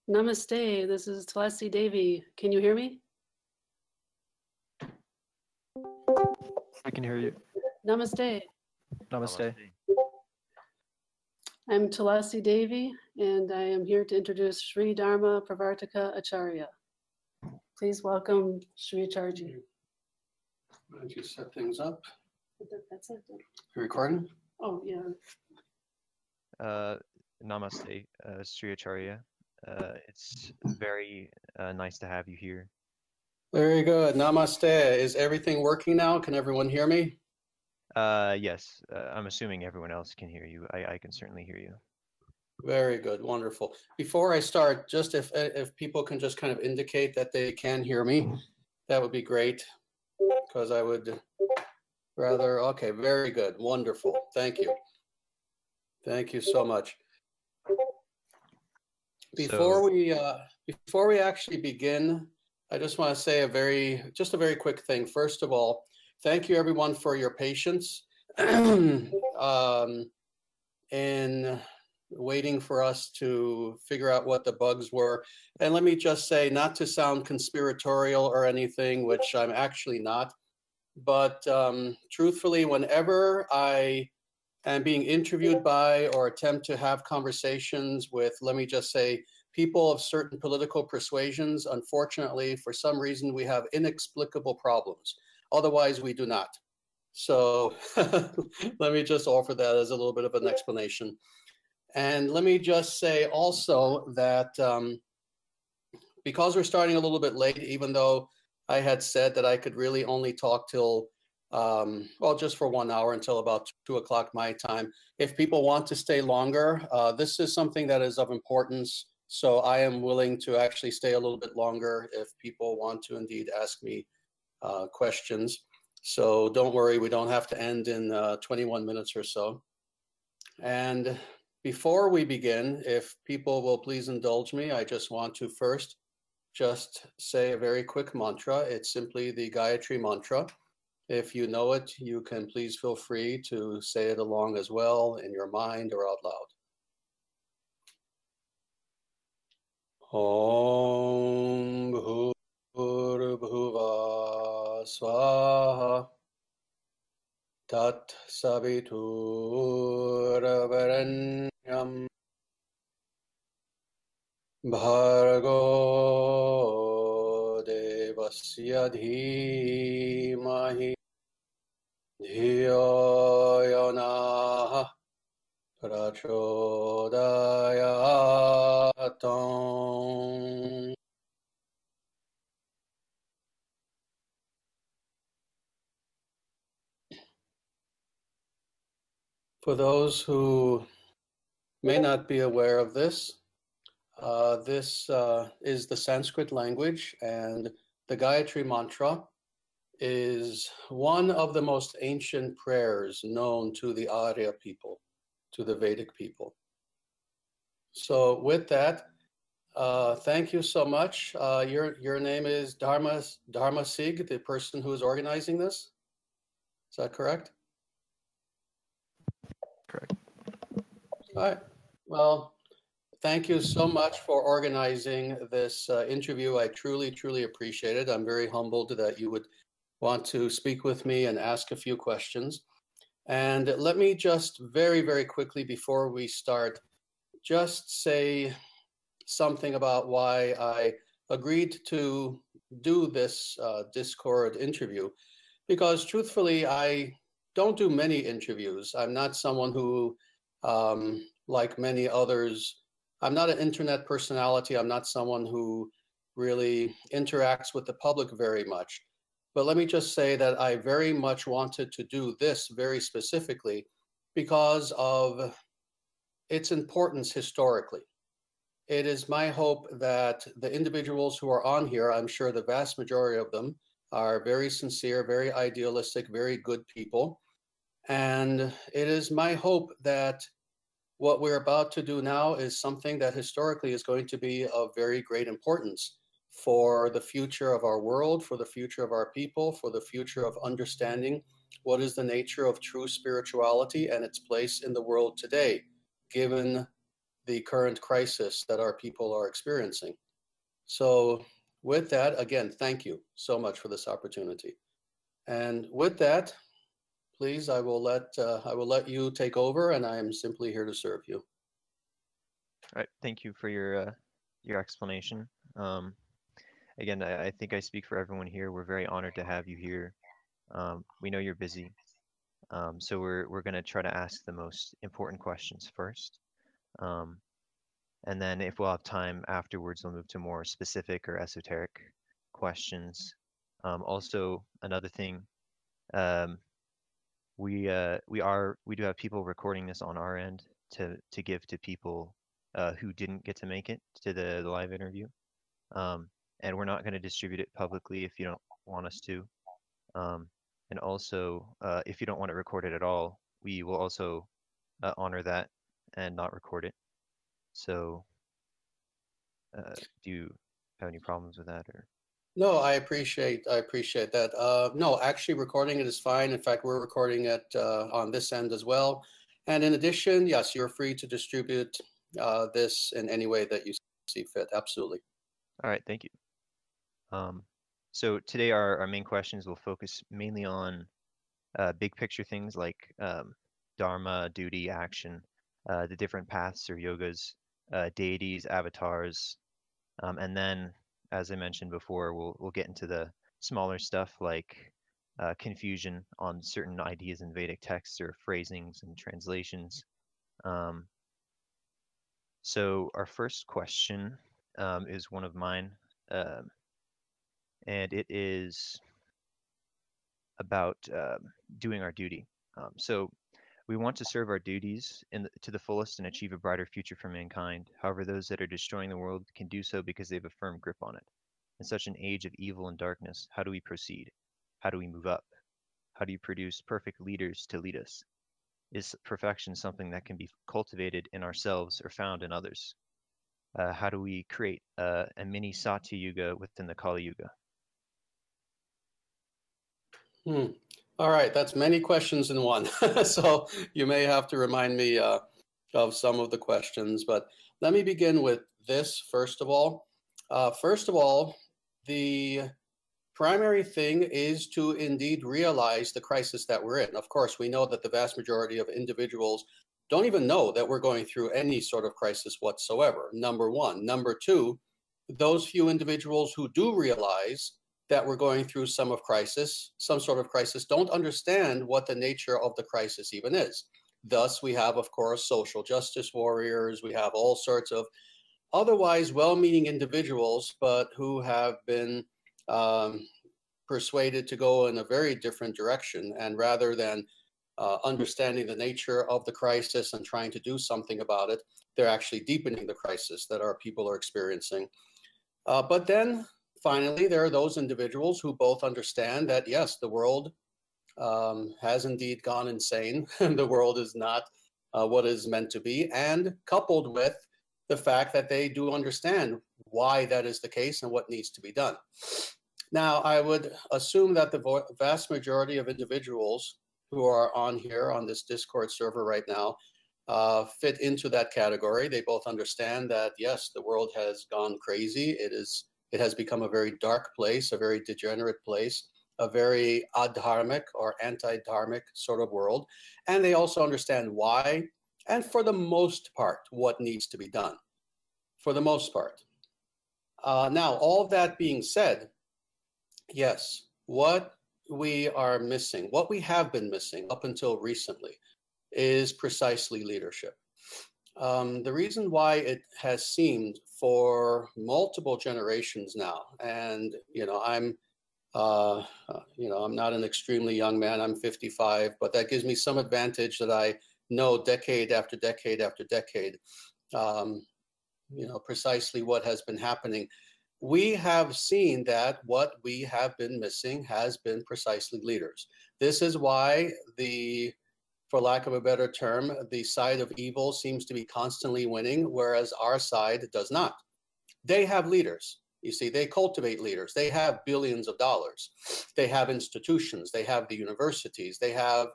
Namaste, this is Tulasi Devi. Can you hear me? I can hear you. Namaste. Namaste. I'm Tulasi Devi, and I am here to introduce Sri Dharma Pravartaka Acharya. Please welcome Sri Acharya. Why don't you set things up? That's it. You recording? Oh, yeah. Namaste, Sri Acharya. It's very nice to have you here. Very good. Namaste. Is everything working now? Can everyone hear me? Yes, I'm assuming everyone else can hear you. I can certainly hear you. Very good. Wonderful. Before I start, just if people can just kind of indicate that they can hear me, that would be great, because I would rather, okay, very good. Wonderful. Thank you. Thank you so much. Before we actually begin, I just want to say a very quick thing. First of all, thank you everyone for your patience in waiting for us to figure out what the bugs were. And let me just say, not to sound conspiratorial or anything, which I'm actually not, but truthfully, whenever I am being interviewed by or attempt to have conversations with, let me just say, people of certain political persuasions, unfortunately, for some reason, we have inexplicable problems. Otherwise, we do not. So let me just offer that as a little bit of an explanation. And let me just say also that because we're starting a little bit late, even though I had said that I could really only talk till, well, just for 1 hour until about 2 o'clock my time. If people want to stay longer, this is something that is of importance. So I am willing to actually stay a little bit longer if people want to indeed ask me questions. So don't worry, we don't have to end in 21 minutes or so. And before we begin, if people will please indulge me, I just want to first just say a very quick mantra. It's simply the Gayatri mantra. If you know it, you can please feel free to say it along as well in your mind or out loud. Om Bhur-Bhuva Swaha Tat Savitur-Varanyam Bhargo Devasya Dhimahi Dhiyo Yona Prachodayatong. For those who may not be aware of this, this is the Sanskrit language, and the Gayatri mantra is one of the most ancient prayers known to the Arya people, to the Vedic people. So with that, thank you so much. Your name is Dharma Sig, the person who is organizing this. Is that correct? Correct. All right. Well, thank you so much for organizing this interview. I truly, truly appreciate it. I'm very humbled that you would want to speak with me and ask a few questions. And let me just very, very quickly before we start, just say something about why I agreed to do this Discord interview. Because truthfully, I don't do many interviews. I'm not someone who, like many others, I'm not an internet personality. I'm not someone who really interacts with the public very much. But let me just say that I very much wanted to do this very specifically because of its importance historically. It is my hope that the individuals who are on here, I'm sure the vast majority of them are very sincere, very idealistic, very good people. And it is my hope that what we're about to do now is something that historically is going to be of very great importance for the future of our world, for the future of our people, for the future of understanding what is the nature of true spirituality and its place in the world today, given the current crisis that our people are experiencing. So with that, again, thank you so much for this opportunity. And with that, please, I will let you take over, and I am simply here to serve you. All right, thank you for your explanation. Again, I think I speak for everyone here. We're very honored to have you here. We know you're busy, so we're going to try to ask the most important questions first. And then if we'll have time afterwards, we'll move to more specific or esoteric questions. Also, another thing, we do have people recording this on our end to give to people who didn't get to make it to the live interview. And we're not going to distribute it publicly if you don't want us to. And also, if you don't want it recorded at all, we will also honor that and not record it. So, do you have any problems with that, or? No, I appreciate that. No, actually, recording it is fine. In fact, we're recording it on this end as well. And in addition, yes, you're free to distribute this in any way that you see fit. Absolutely. All right, thank you. So today our main questions will focus mainly on big picture things like dharma, duty, action, the different paths or yogas, deities, avatars, and then, as I mentioned before, we'll get into the smaller stuff like confusion on certain ideas in Vedic texts or phrasings and translations. So our first question is one of mine. And it is about doing our duty. So we want to serve our duties to the fullest and achieve a brighter future for mankind. However, those that are destroying the world can do so because they have a firm grip on it. In such an age of evil and darkness, how do we proceed? How do we move up? How do you produce perfect leaders to lead us? Is perfection something that can be cultivated in ourselves or found in others? How do we create a mini Satya Yuga within the Kali Yuga? All right, that's many questions in one. So you may have to remind me of some of the questions, but let me begin with this first of all. The primary thing is to indeed realize the crisis that we're in. Of course, we know that the vast majority of individuals don't even know that we're going through any sort of crisis whatsoever, number one. Number two, those few individuals who do realize that we're going through some sort of crisis, don't understand what the nature of the crisis even is. Thus, we have, of course, social justice warriors. We have all sorts of otherwise well-meaning individuals, but who have been persuaded to go in a very different direction. And rather than understanding the nature of the crisis and trying to do something about it, they're actually deepening the crisis that our people are experiencing. But then, finally, there are those individuals who both understand that, yes, the world has indeed gone insane, and the world is not what is meant to be, and coupled with the fact that they do understand why that is the case and what needs to be done. Now, I would assume that the vast majority of individuals who are on here on this Discord server right now fit into that category. They both understand that, yes, the world has gone crazy. It has become a very dark place, a very degenerate place, a very adharmic or anti-dharmic sort of world. And they also understand why, and for the most part, what needs to be done, for the most part. Now, all that being said, yes, what we are missing, what we have been missing up until recently, is precisely leadership. The reason why it has seemed for multiple generations now, and I'm not an extremely young man. I'm 55, but that gives me some advantage that I know decade after decade after decade, precisely what has been happening. We have seen that what we have been missing has been precisely leaders. This is why for lack of a better term, the side of evil seems to be constantly winning, whereas our side does not. They have leaders. You see, they cultivate leaders. They have billions of dollars. They have institutions. They have the universities. They have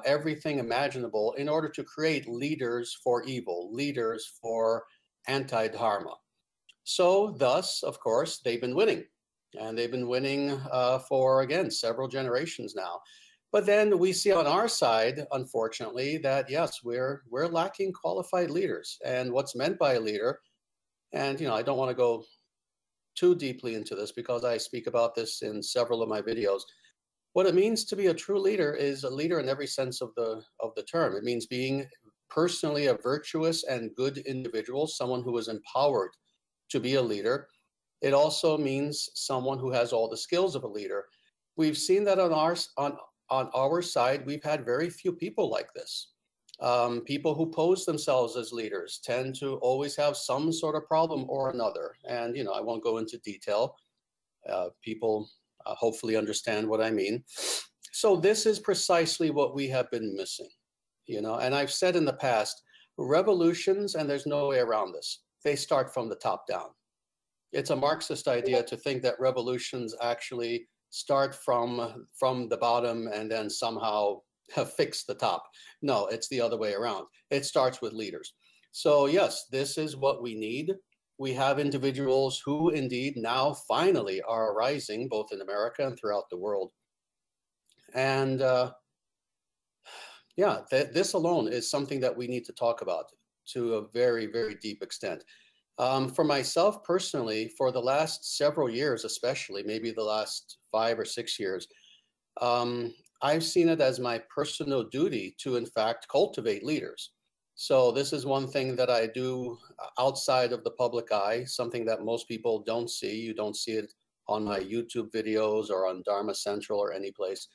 everything imaginable in order to create leaders for evil, leaders for anti-dharma. So thus, of course, they've been winning. And they've been winning for, again, several generations now. But then we see on our side, unfortunately, that yes, we're lacking qualified leaders. And what's meant by a leader, and I don't want to go too deeply into this because I speak about this in several of my videos. What it means to be a true leader is a leader in every sense of the term. It means being personally a virtuous and good individual, someone who is empowered to be a leader. It also means someone who has all the skills of a leader. We've seen that on our side, we've had very few people like this. People who pose themselves as leaders tend to always have some sort of problem or another. And, I won't go into detail. People hopefully understand what I mean. So this is precisely what we have been missing, and I've said in the past, revolutions, and there's no way around this, they start from the top down. It's a Marxist idea to think that revolutions actually start from the bottom and then somehow fix the top. No, it's the other way around. It starts with leaders. So yes, this is what we need. We have individuals who indeed now finally are arising, both in America and throughout the world. And this alone is something that we need to talk about to a very, very deep extent. For myself personally, for the last several years, especially maybe the last 5 or 6 years, I've seen it as my personal duty to, in fact, cultivate leaders. So this is one thing that I do outside of the public eye, something that most people don't see. You don't see it on my YouTube videos or on Dharma Central or any place,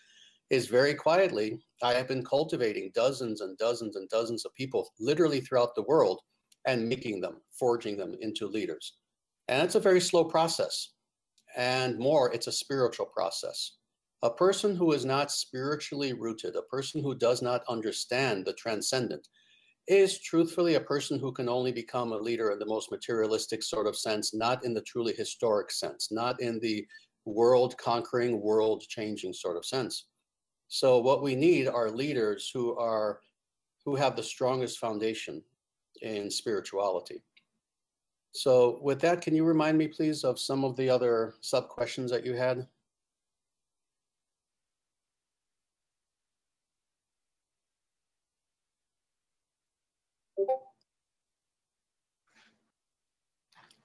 is very quietly, I have been cultivating dozens and dozens and dozens of people literally throughout the world and making them, forging them into leaders. And it's a very slow process. And more, it's a spiritual process. A person who is not spiritually rooted, a person who does not understand the transcendent, is truthfully a person who can only become a leader in the most materialistic sort of sense, not in the truly historic sense, not in the world-conquering, world-changing sort of sense. So what we need are leaders who have the strongest foundation in spirituality. So with that, can you remind me, please, of some of the other sub-questions that you had?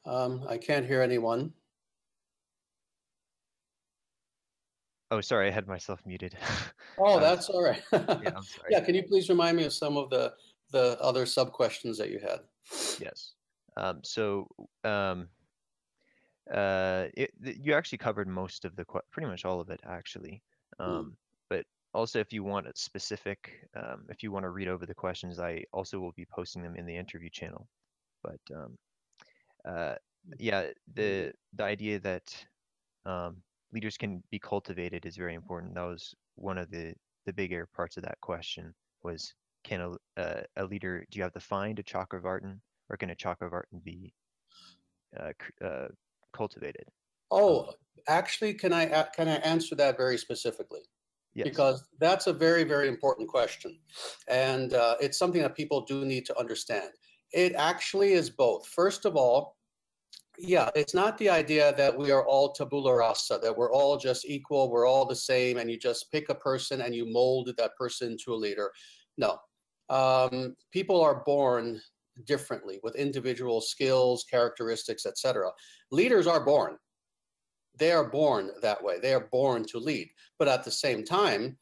I can't hear anyone. Oh, sorry, I had myself muted. Oh, that's all right. Yeah, I'm sorry. Yeah, can you please remind me of some of the other sub-questions that you had? Yes. You actually covered most of pretty much all of it, actually. But also, if you want a specific, if you want to read over the questions, I also will be posting them in the interview channel. But yeah, the idea that leaders can be cultivated is very important. That was one of the bigger parts of that question was, can a leader, do you have to find a Chakravartin, or can a Chakravartin be cultivated? Oh, actually, can I answer that very specifically? Yes. Because that's a very, very important question. And it's something that people do need to understand. It actually is both. First of all, yeah, it's not the idea that we are all tabula rasa, that we're all just equal, we're all the same, and you just pick a person and you mold that person into a leader. No. People are born differently with individual skills, characteristics, etc. Leaders are born. They are born that way. They are born to lead. But at the same time,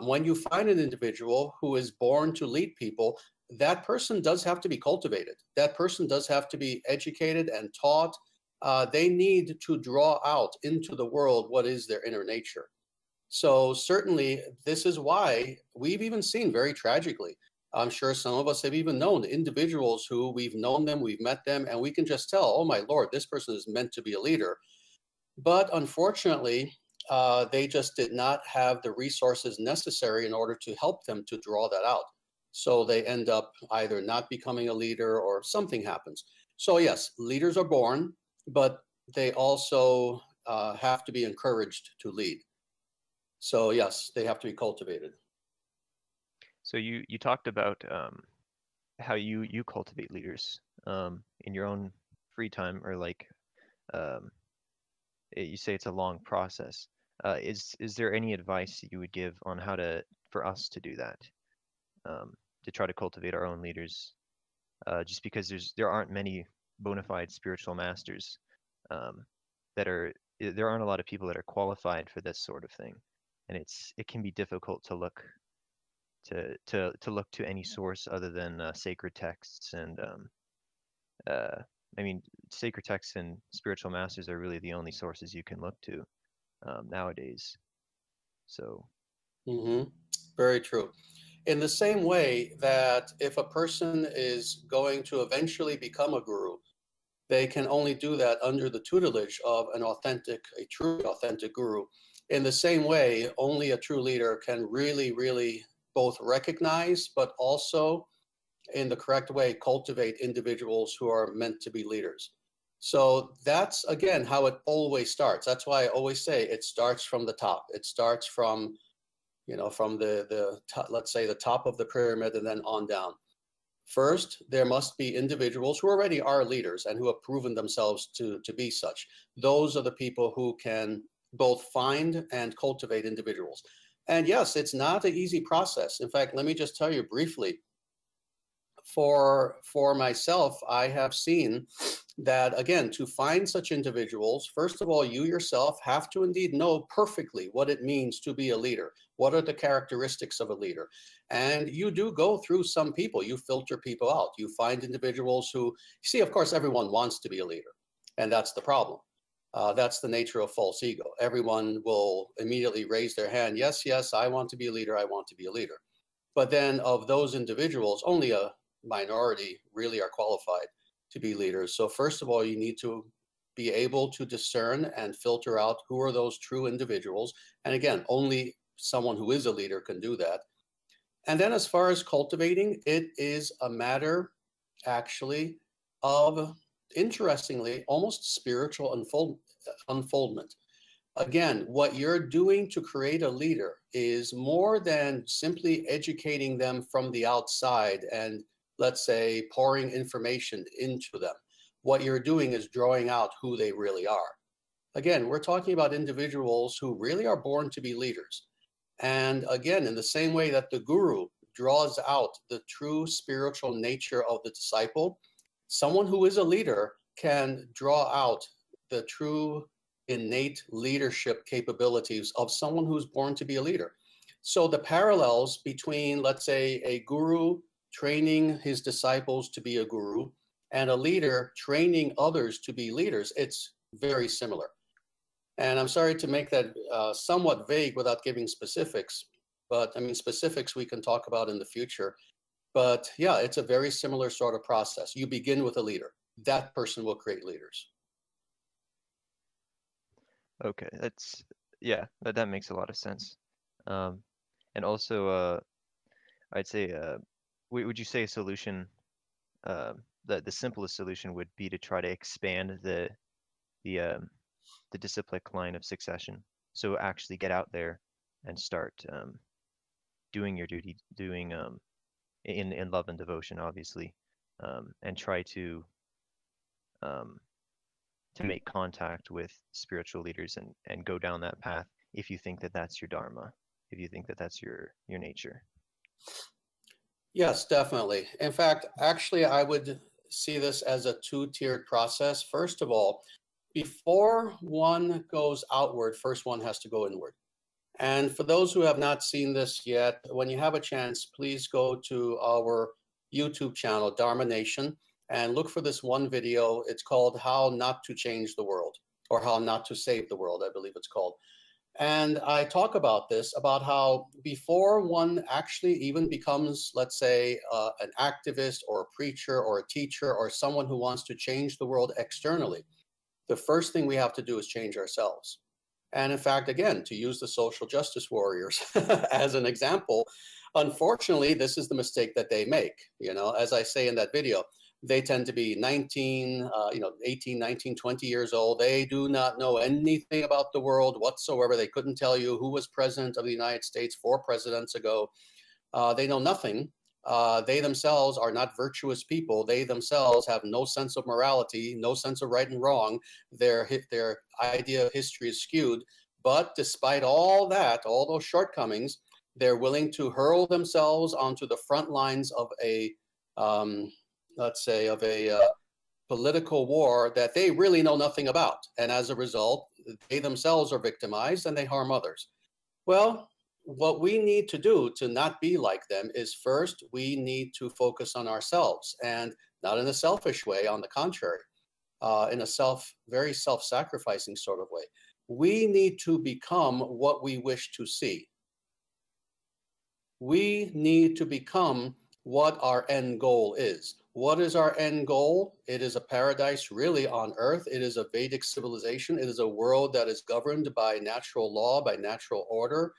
when you find an individual who is born to lead people, that person does have to be cultivated. That person does have to be educated and taught. They need to draw out into the world what is their inner nature. So certainly, this is why we've even seen very tragically, I'm sure some of us have even known individuals who we've known them, we've met them, and we can just tell, oh my Lord, this person is meant to be a leader. But unfortunately, they just did not have the resources necessary in order to help them to draw that out. So they end up either not becoming a leader or something happens. So yes, leaders are born, but they also have to be encouraged to lead. So yes, they have to be cultivated. So you talked about how you cultivate leaders in your own free time, or like um, you say it's a long process. Is there any advice that you would give on how to for us to do that, to try to cultivate our own leaders? Just because there aren't many bona fide spiritual masters um, that are there aren't a lot of people that are qualified for this sort of thing, and it can be difficult to look to any source other than sacred texts and uh, I mean sacred texts and spiritual masters are really the only sources you can look to nowadays. So Hmm. Very true. In the same way that if a person is going to eventually become a guru, they can only do that under the tutelage of a truly authentic guru. In the same way, only a true leader can really, really both recognize, but also in the correct way, cultivate individuals who are meant to be leaders. So that's, again, how it always starts. That's why I always say it starts from the top. It starts from, from the let's say the top of the pyramid and then on down. First, there must be individuals who already are leaders and who have proven themselves to be such. Those are the people who can both find and cultivate individuals. And yes, it's not an easy process. In fact, let me just tell you briefly, for myself, I have seen that, again, to find such individuals, first of all, you yourself have to indeed know perfectly what it means to be a leader. What are the characteristics of a leader? And you do go through some people, you filter people out. You find individuals who, see, of course, everyone wants to be a leader. And that's the problem. That's the nature of false ego. Everyone will immediately raise their hand. Yes, yes, I want to be a leader. I want to be a leader. But then of those individuals, only a minority really are qualified to be leaders. So first of all, you need to be able to discern and filter out who are those true individuals. And again, only someone who is a leader can do that. And then as far as cultivating, it is a matter actually of, interestingly, almost spiritual unfoldment. Again, what you're doing to create a leader is more than simply educating them from the outside and, let's say, pouring information into them. What you're doing is drawing out who they really are. Again, we're talking about individuals who really are born to be leaders. And again, in the same way that the guru draws out the true spiritual nature of the disciple, someone who is a leader can draw out the true innate leadership capabilities of someone who's born to be a leader. So the parallels between, let's say, a guru training his disciples to be a guru and a leader training others to be leaders, it's very similar. And I'm sorry to make that somewhat vague without giving specifics, but I mean, specifics we can talk about in the future. But yeah, it's a very similar sort of process. You begin with a leader. That person will create leaders. okay, yeah, that makes a lot of sense. And also, I'd say, would you say a solution, the simplest solution would be to try to expand the disciplic line of succession? So actually get out there and start doing your duty, doing in love and devotion, obviously, and try um, to make contact with spiritual leaders and go down that path if you think that that's your dharma, if you think that that's your nature. Yes, definitely. In fact, actually, I would see this as a two-tiered process. First of all, before one goes outward, first one has to go inward. And for those who have not seen this yet, when you have a chance, please go to our YouTube channel, Dharma Nation, and look for this one video. It's called How Not to Change the World, or How Not to Save the World, I believe it's called. And I talk about this, about how before one actually even becomes, let's say, an activist or a preacher or a teacher or someone who wants to change the world externally, the first thing we have to do is change ourselves. And in fact, again, to use the social justice warriors as an example, unfortunately, this is the mistake that they make. You know, as I say in that video, they tend to be 18, 19, 20 years old. They do not know anything about the world whatsoever. They couldn't tell you who was president of the United States 4 presidents ago. They know nothing. They themselves are not virtuous people. They themselves have no sense of morality, no sense of right and wrong. Their idea of history is skewed. But despite all that, all those shortcomings, they're willing to hurl themselves onto the front lines of a, let's say, of a political war that they really know nothing about. And as a result, they themselves are victimized and they harm others. Well, what we need to do to not be like them is first, we need to focus on ourselves, and not in a selfish way, on the contrary, in a very self-sacrificing sort of way. We need to become what we wish to see. We need to become what our end goal is. What is our end goal? It is a paradise really on earth. It is a Vedic civilization. It is a world that is governed by natural law, by natural order,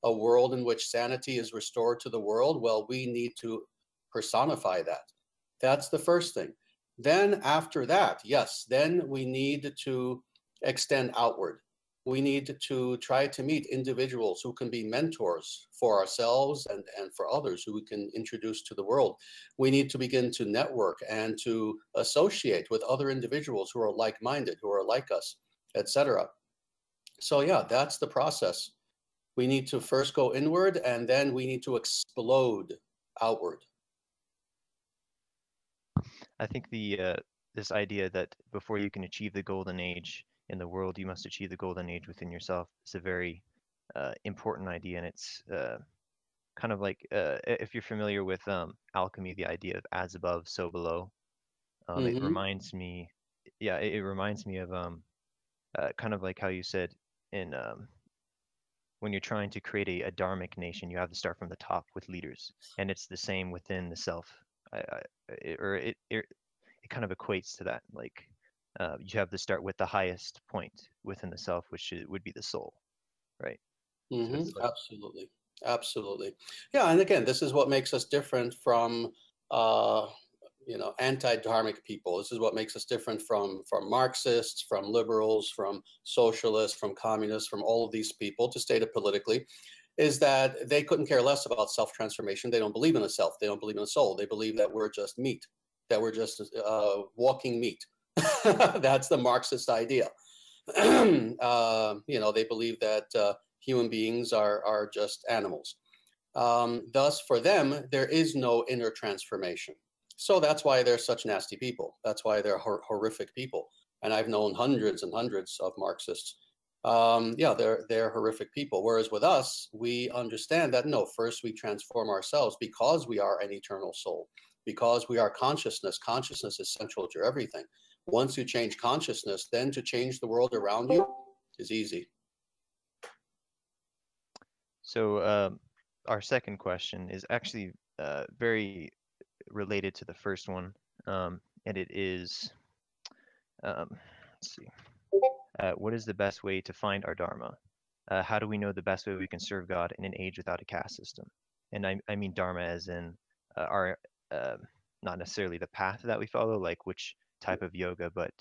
a world in which sanity is restored to the world. Well, we need to personify that. That's the first thing. Then after that, yes, then we need to extend outward. We need to try to meet individuals who can be mentors for ourselves and for others who we can introduce to the world. We need to begin to network and to associate with other individuals who are like-minded, who are like us, etc. So yeah, that's the process. We need to first go inward, and then we need to explode outward. I think this idea that before you can achieve the golden age in the world, you must achieve the golden age within yourself is a very important idea, and it's kind of like if you're familiar with alchemy, the idea of as above, so below. It reminds me, yeah, it reminds me of kind of like how you said in when you're trying to create a dharmic nation, you have to start from the top with leaders, and it's the same within the self. It kind of equates to that. Like you have to start with the highest point within the self, which would be the soul, right? So it's like, absolutely, absolutely. Yeah, and again, this is what makes us different from anti-dharmic people. This is what makes us different from Marxists, from liberals, from socialists, from communists, from all of these people, to state it politically, is that they couldn't care less about self-transformation. They don't believe in a self. They don't believe in a soul. They believe that we're just meat, that we're just walking meat. That's the Marxist idea. They believe that human beings are just animals. Thus, for them, there is no inner transformation. So that's why they're such nasty people. That's why they're horrific people. And I've known hundreds and hundreds of Marxists. They're horrific people. Whereas with us, we understand that no, first we transform ourselves because we are an eternal soul, because we are consciousness. Consciousness is central to everything. Once you change consciousness, then to change the world around you is easy. so our second question is actually very related to the first one, and it is, let's see, what is the best way to find our Dharma? How do we know the best way we can serve God in an age without a caste system? And I mean Dharma as in our, not necessarily the path that we follow, like which type of yoga, but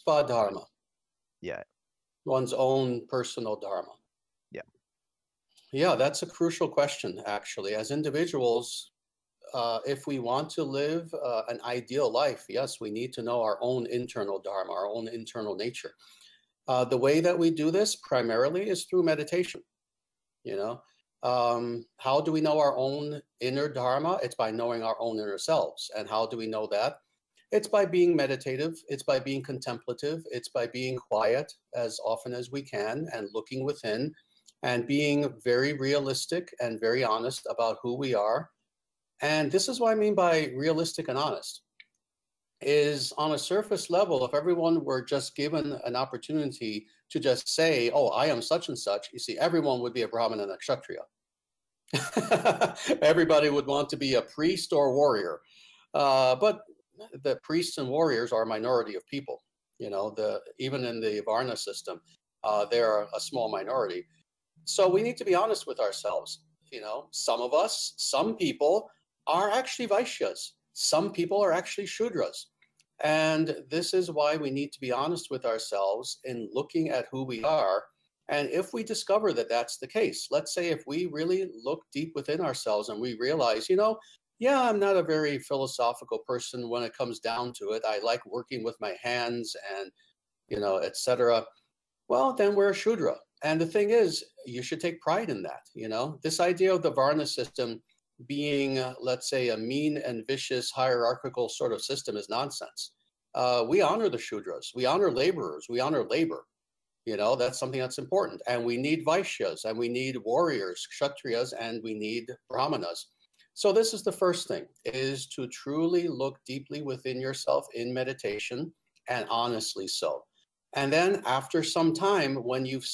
Svadharma. Yeah. One's own personal Dharma. Yeah. Yeah, that's a crucial question, actually. As individuals, if we want to live an ideal life, yes, we need to know our own internal Dharma, our own internal nature. The way that we do this primarily is through meditation. How do we know our own inner Dharma? It's by knowing our own inner selves. And how do we know that? It's by being meditative. It's by being contemplative. It's by being quiet as often as we can and looking within and being very realistic and very honest about who we are. And this is what I mean by realistic and honest, is on a surface level, if everyone were just given an opportunity to just say, oh, I am such and such, you see, everyone would be a Brahmin and a Kshatriya. Everybody would want to be a priest or warrior. But the priests and warriors are a minority of people. Even in the Varna system, they're a small minority. So we need to be honest with ourselves. Some of us, some people are actually Vaishyas. Some people are actually Shudras. And this is why we need to be honest with ourselves in looking at who we are And if we discover that that's the case, let's say if we really look deep within ourselves and we realize, yeah, I'm not a very philosophical person when it comes down to it. I like working with my hands and, etc. Well, then we're a Shudra. And the thing is, you should take pride in that. This idea of the Varna system being, let's say, a mean and vicious hierarchical sort of system is nonsense. We honor the Shudras. We honor laborers. We honor labor. That's something that's important. And we need Vaishyas, and we need warriors, Kshatriyas, and we need Brahmanas. So this is the first thing, is to truly look deeply within yourself in meditation, and honestly so. And then after some time, when you've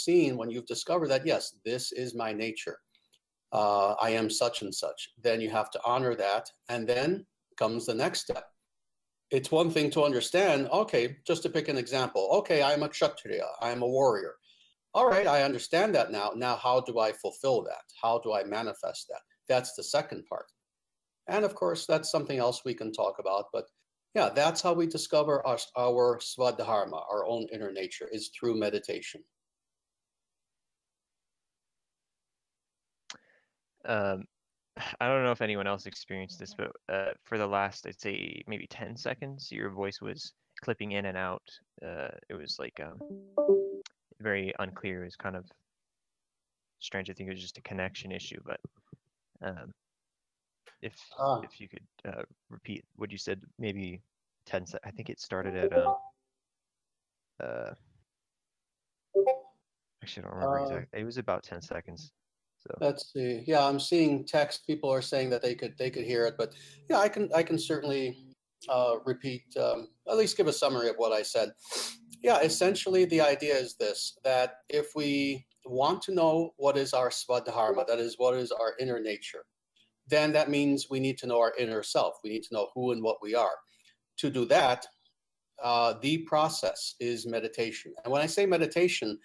discovered that, yes, this is my nature, I am such and such, then you have to honor that. And then comes the next step. It's one thing to understand, okay, just to pick an example, okay, I'm a Kshatriya, I'm a warrior. All right, I understand that now. Now, how do I fulfill that? How do I manifest that? That's the second part. And of course, that's something else we can talk about. But yeah, that's how we discover our Swadharma, our own inner nature, is through meditation. I don't know if anyone else experienced this, but for the last, I'd say maybe 10 seconds, your voice was clipping in and out. It was like very unclear. It was kind of strange. I think it was just a connection issue, but if you could repeat what you said, maybe 10 seconds. I think it started at actually, I don't remember exactly. It was about 10 seconds. So let's see. Yeah, I'm seeing text. People are saying that they could hear it, but yeah, I can certainly repeat, at least give a summary of what I said. Yeah, essentially the idea is this, that if we want to know what is our Swadharma, that is, what is our inner nature, then that means we need to know our inner self. We need to know who and what we are. To do that, the process is meditation. And when I say meditation,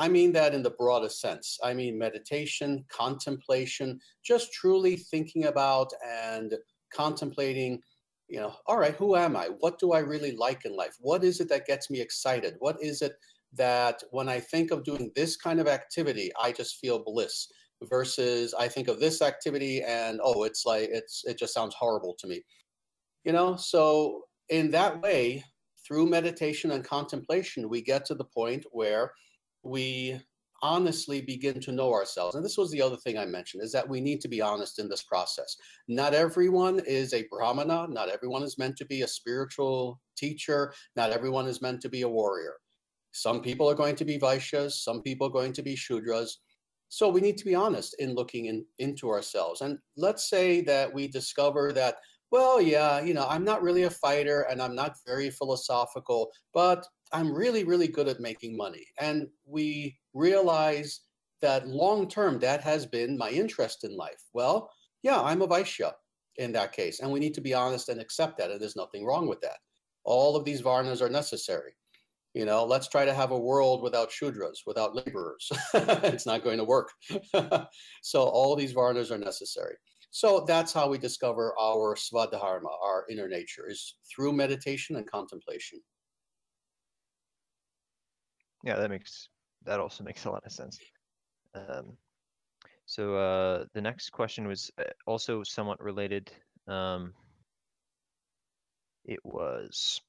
I mean that in the broadest sense. I mean meditation, contemplation, just truly thinking about and contemplating, all right, who am I? What do I really like in life? What is it that gets me excited? What is it that when I think of doing this kind of activity, I just feel bliss, versus I think of this activity and, oh, it just sounds horrible to me. So in that way, through meditation and contemplation, we get to the point where we honestly begin to know ourselves. And this was the other thing I mentioned, is that we need to be honest in this process. Not everyone is a Brahmana. Not everyone is meant to be a spiritual teacher. Not everyone is meant to be a warrior. Some people are going to be Vaishyas. Some people are going to be Shudras. So we need to be honest in looking into ourselves. And let's say that we discover that, well, yeah, I'm not really a fighter and I'm not very philosophical, but I'm really, really good at making money. And we realize that long-term, that has been my interest in life. Well, yeah, I'm a Vaishya in that case. And we need to be honest and accept that. And there's nothing wrong with that. All of these varnas are necessary. Let's try to have a world without Shudras, without laborers. It's not going to work. So all these varnas are necessary. So that's how we discover our Swadharma, our inner nature, is through meditation and contemplation. yeah, that also makes a lot of sense. So the next question was also somewhat related. It was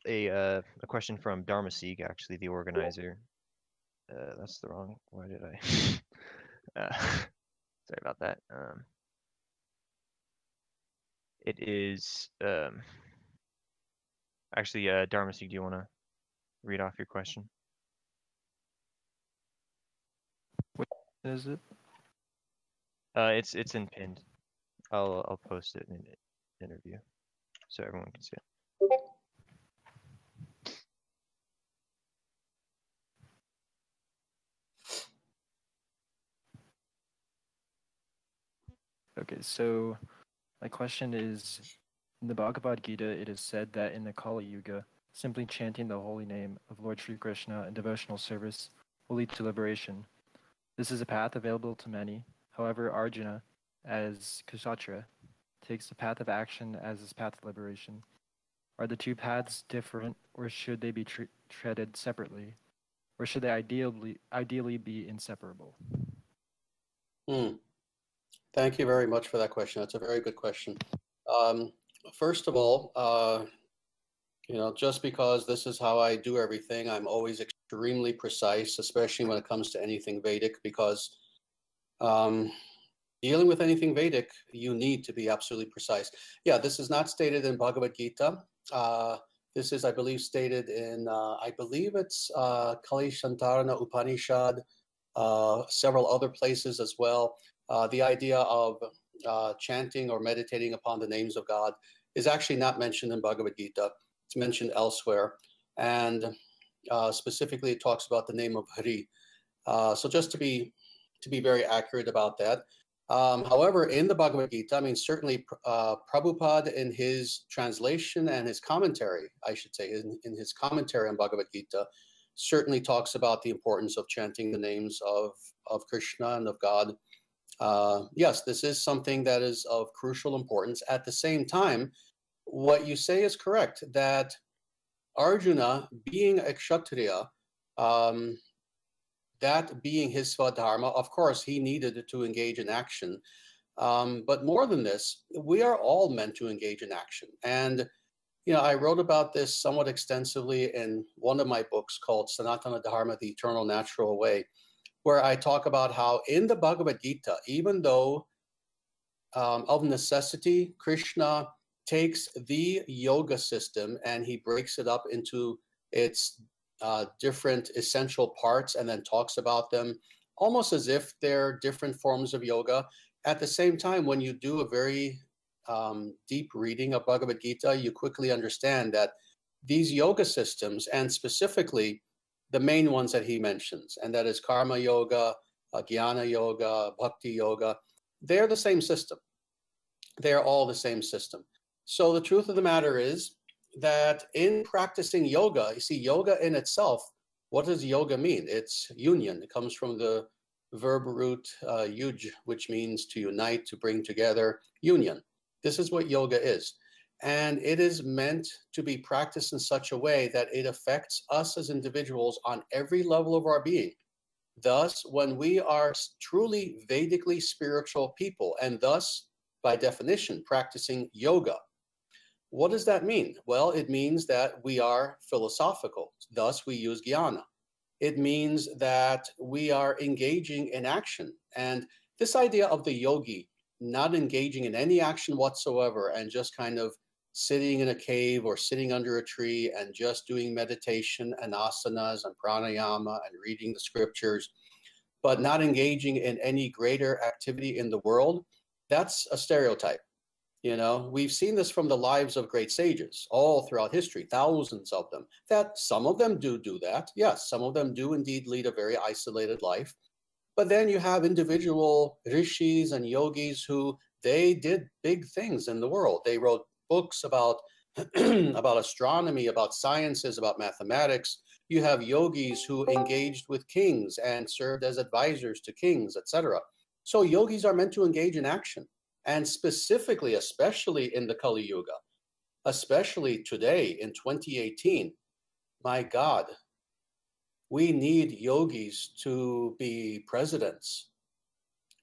a question from Dharma Seek, actually, the organizer. That's the wrong. Why did I? Sorry about that. It is actually Dharma Seek. Do you want to read off your question? What is it? It's in pinned. I'll post it in an interview so everyone can see it. Okay, so my question is, in the Bhagavad Gita, it is said that in the Kali Yuga, simply chanting the holy name of Lord Sri Krishna in devotional service will lead to liberation. This is a path available to many. However, Arjuna, as Kshatriya, takes the path of action as his path of liberation. Are the two paths different, or should they be treaded separately? or should they ideally be inseparable? Thank you very much for that question. That's a very good question. First of all, just because this is how I do everything, I'm always extremely precise, especially when it comes to anything Vedic, because dealing with anything Vedic, you need to be absolutely precise. Yeah, this is not stated in Bhagavad Gita. This is, I believe, stated in, I believe it's Kali Shantarana Upanishad, several other places as well. The idea of chanting or meditating upon the names of God is actually not mentioned in Bhagavad Gita. It's mentioned elsewhere. And specifically, it talks about the name of Hari. So just to be very accurate about that. However, in the Bhagavad Gita, I mean, certainly Prabhupada in his translation and his commentary, I should say, in his commentary on Bhagavad Gita, certainly talks about the importance of chanting the names of Krishna and of God. Yes, this is something that is of crucial importance. At the same time, what you say is correct, that Arjuna, being a Kshatriya, that being his Swadharma, of course, he needed to engage in action. But more than this, we are all meant to engage in action. And, I wrote about this somewhat extensively in one of my books called Sanatana Dharma, The Eternal Natural Way, where I talk about how in the Bhagavad Gita, even though of necessity, Krishna takes the yoga system and he breaks it up into its different essential parts and then talks about them almost as if they're different forms of yoga. At the same time, when you do a very deep reading of Bhagavad Gita, you quickly understand that these yoga systems, and specifically the main ones that he mentions, and that is karma yoga, jnana yoga, bhakti yoga, they're the same system. They're all the same system. So the truth of the matter is that in practicing yoga, you see, yoga in itself, what does yoga mean? It's union. It comes from the verb root yuj, which means to unite, to bring together, union. This is what yoga is. And it is meant to be practiced in such a way that it affects us as individuals on every level of our being. Thus, when we are truly Vedically spiritual people, and thus, by definition, practicing yoga, what does that mean? Well, it means that we are philosophical. Thus, we use jnana. It means that we are engaging in action. And this idea of the yogi not engaging in any action whatsoever and just kind of sitting in a cave or sitting under a tree and just doing meditation and asanas and pranayama and reading the scriptures, but not engaging in any greater activity in the world, that's a stereotype. We've seen this from the lives of great sages all throughout history, thousands of them, that some of them do that. Yes, some of them do indeed lead a very isolated life. But then you have individual rishis and yogis who they did big things in the world. They wrote books about astronomy, about sciences, about mathematics. You have yogis who engaged with kings and served as advisors to kings, etc. So yogis are meant to engage in action. And specifically, especially in the Kali Yuga, especially today in 2018, my God, we need yogis to be presidents.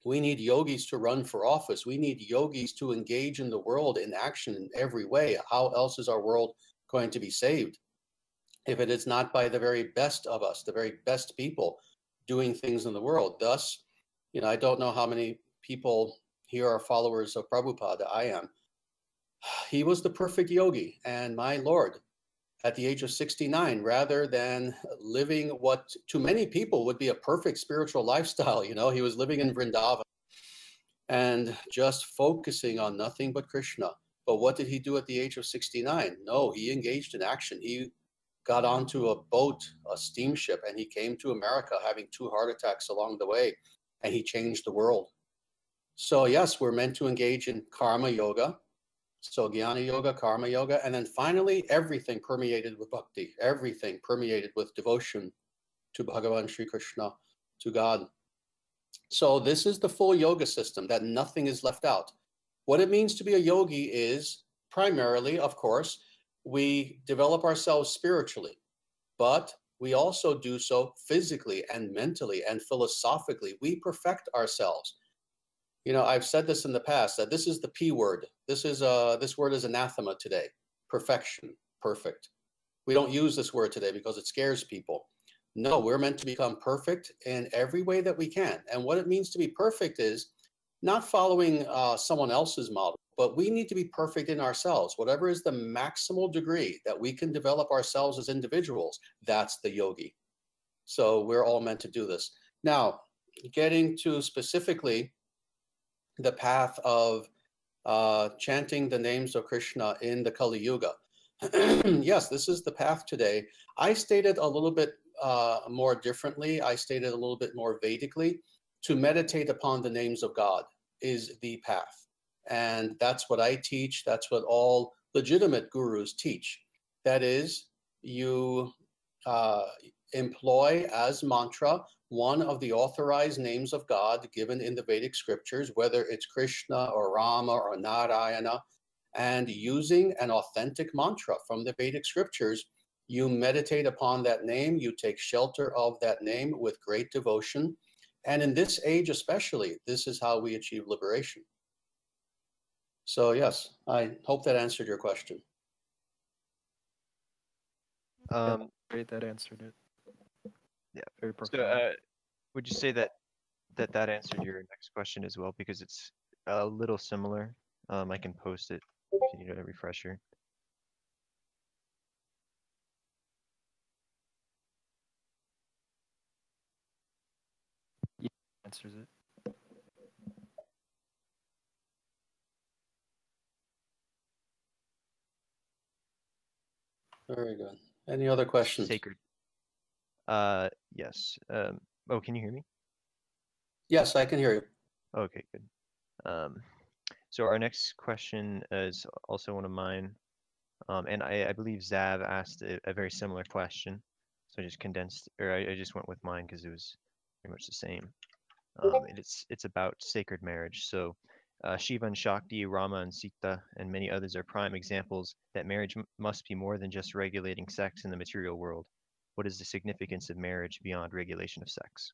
We need yogis to run for office. We need yogis to engage in the world in action in every way. How else is our world going to be saved if it is not by the very best of us, the very best people doing things in the world? Thus, I don't know how many people here are followers of Prabhupada. I am. He was the perfect yogi, and my Lord, at the age of 69, rather than living what to many people would be a perfect spiritual lifestyle, he was living in Vrindavan and just focusing on nothing but Krishna. But what did he do at the age of 69? No, he engaged in action. He got onto a boat, a steamship, and he came to America having 2 heart attacks along the way, and he changed the world. So yes, we're meant to engage in karma yoga. So jnana yoga, karma yoga, and then finally everything permeated with bhakti, everything permeated with devotion to Bhagavan Sri Krishna, to God. So this is the full yoga system, that nothing is left out. What it means to be a yogi is primarily, of course, we develop ourselves spiritually, but we also do so physically and mentally and philosophically. We perfect ourselves. You know, I've said this in the past, that this is the P word. This word is anathema today. Perfection, perfect. We don't use this word today because it scares people. No, we're meant to become perfect in every way that we can. And what it means to be perfect is not following someone else's model, but we need to be perfect in ourselves. Whatever is the maximal degree that we can develop ourselves as individuals, that's the yogi. So we're all meant to do this. Now, getting to specifically the path of chanting the names of Krishna in the Kali Yuga. Yes, this is the path today. I stated a little bit more differently. I stated a little bit more Vedically. To meditate upon the names of God is the path. And that's what I teach. That's what all legitimate gurus teach. That is, you employ as mantra one of the authorized names of God given in the Vedic scriptures, whether it's Krishna or Rama or Narayana, and using an authentic mantra from the Vedic scriptures, you meditate upon that name, you take shelter of that name with great devotion. And in this age especially, this is how we achieve liberation. So yes, I hope that answered your question. Great, that answered it. Yeah. Very So, profound. would you say that answered your next question as well? Because it's a little similar. I can post it if you need a refresher. Yeah, answers it. Very good. Any other questions? Sacred. Yes. Oh, can you hear me? Yes, I can hear you. Okay, good. So our next question is also one of mine. And I believe Zav asked a very similar question. So I just condensed, or I just went with mine because it was pretty much the same. And it's about sacred marriage. So Shiva and Shakti, Rama and Sita, and many others are prime examples that marriage must be more than just regulating sex in the material world. What is the significance of marriage beyond regulation of sex?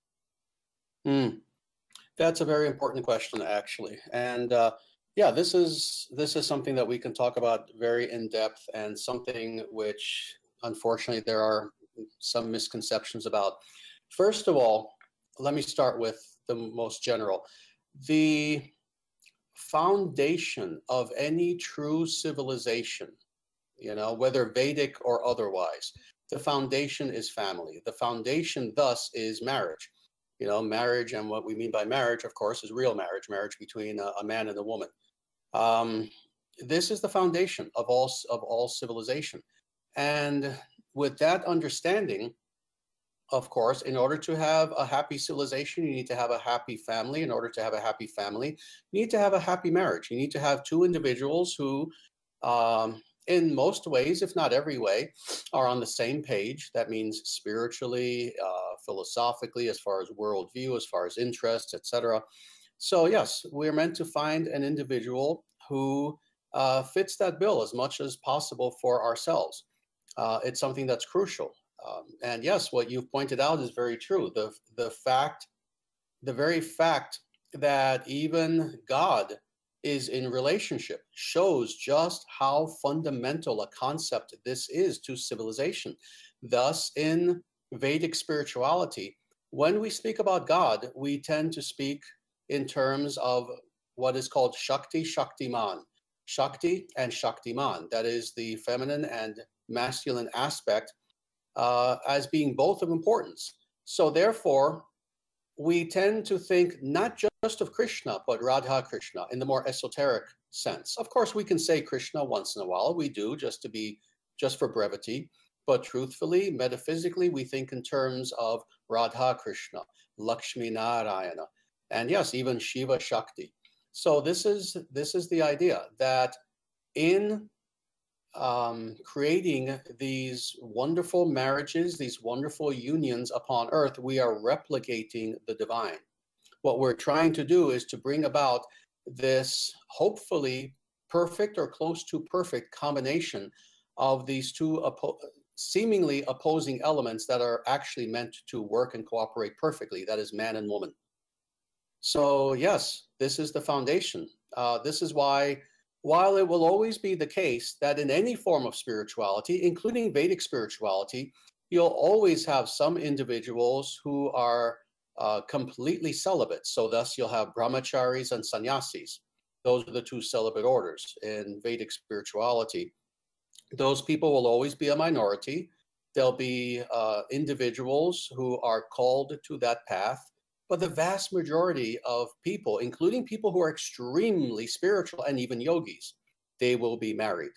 That's a very important question, actually. And yeah, this is something that we can talk about very in depth, and something which, unfortunately, there are some misconceptions about. First of all, let me start with the most general. The foundation of any true civilization, you know, whether Vedic or otherwise, the foundation is family. The foundation, thus, is marriage. You know, marriage, and what we mean by marriage, of course, is real marriage, marriage between a man and a woman. This is the foundation of all civilization. And with that understanding, of course, in order to have a happy civilization, you need to have a happy family. In order to have a happy family, you need to have a happy marriage. You need to have two individuals who, in most ways, if not every way, are on the same page. That means spiritually, philosophically, as far as worldview, as far as interests, etc. So yes, we're meant to find an individual who fits that bill as much as possible for ourselves. It's something that's crucial. And yes, what you've pointed out is very true. The very fact that even God is in relationship shows just how fundamental a concept this is to civilization. Thus, in Vedic spirituality, when we speak about God, we tend to speak in terms of what is called Shakti, Shaktiman. Shakti and Shaktiman, that is the feminine and masculine aspect, as being both of importance. So therefore, we tend to think not just of Krishna, but Radha Krishna in the more esoteric sense. Of course, we can say Krishna once in a while. We do, just for brevity. But truthfully, metaphysically, we think in terms of Radha Krishna, Lakshmi Narayana, and yes, even Shiva Shakti. So this is the idea that in creating these wonderful marriages, these wonderful unions upon earth, we are replicating the divine. What we're trying to do is to bring about this hopefully perfect or close to perfect combination of these two seemingly opposing elements that are actually meant to work and cooperate perfectly. That is man and woman. So yes, this is the foundation. This is why, while it will always be the case that in any form of spirituality, including Vedic spirituality, you'll always have some individuals who are completely celibate. So thus you'll have brahmacharis and sannyasis. Those are the two celibate orders in Vedic spirituality. Those people will always be a minority. There'll be individuals who are called to that path. But the vast majority of people, including people who are extremely spiritual and even yogis, they will be married.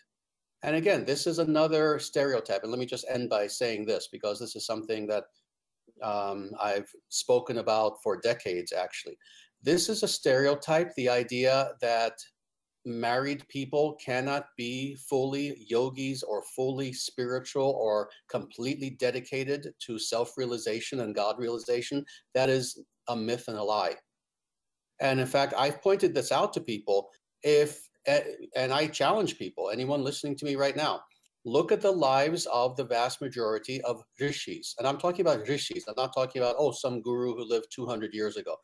And again, this is another stereotype. And let me just end by saying this, because this is something that I've spoken about for decades, actually. This is a stereotype, the idea that married people cannot be fully yogis or fully spiritual or completely dedicated to self-realization and God realization. That is a myth and a lie. And in fact, I've pointed this out to people, and I challenge people, anyone listening to me right now, look at the lives of the vast majority of rishis. And I'm talking about rishis. I'm not talking about, oh, some guru who lived 200 years ago.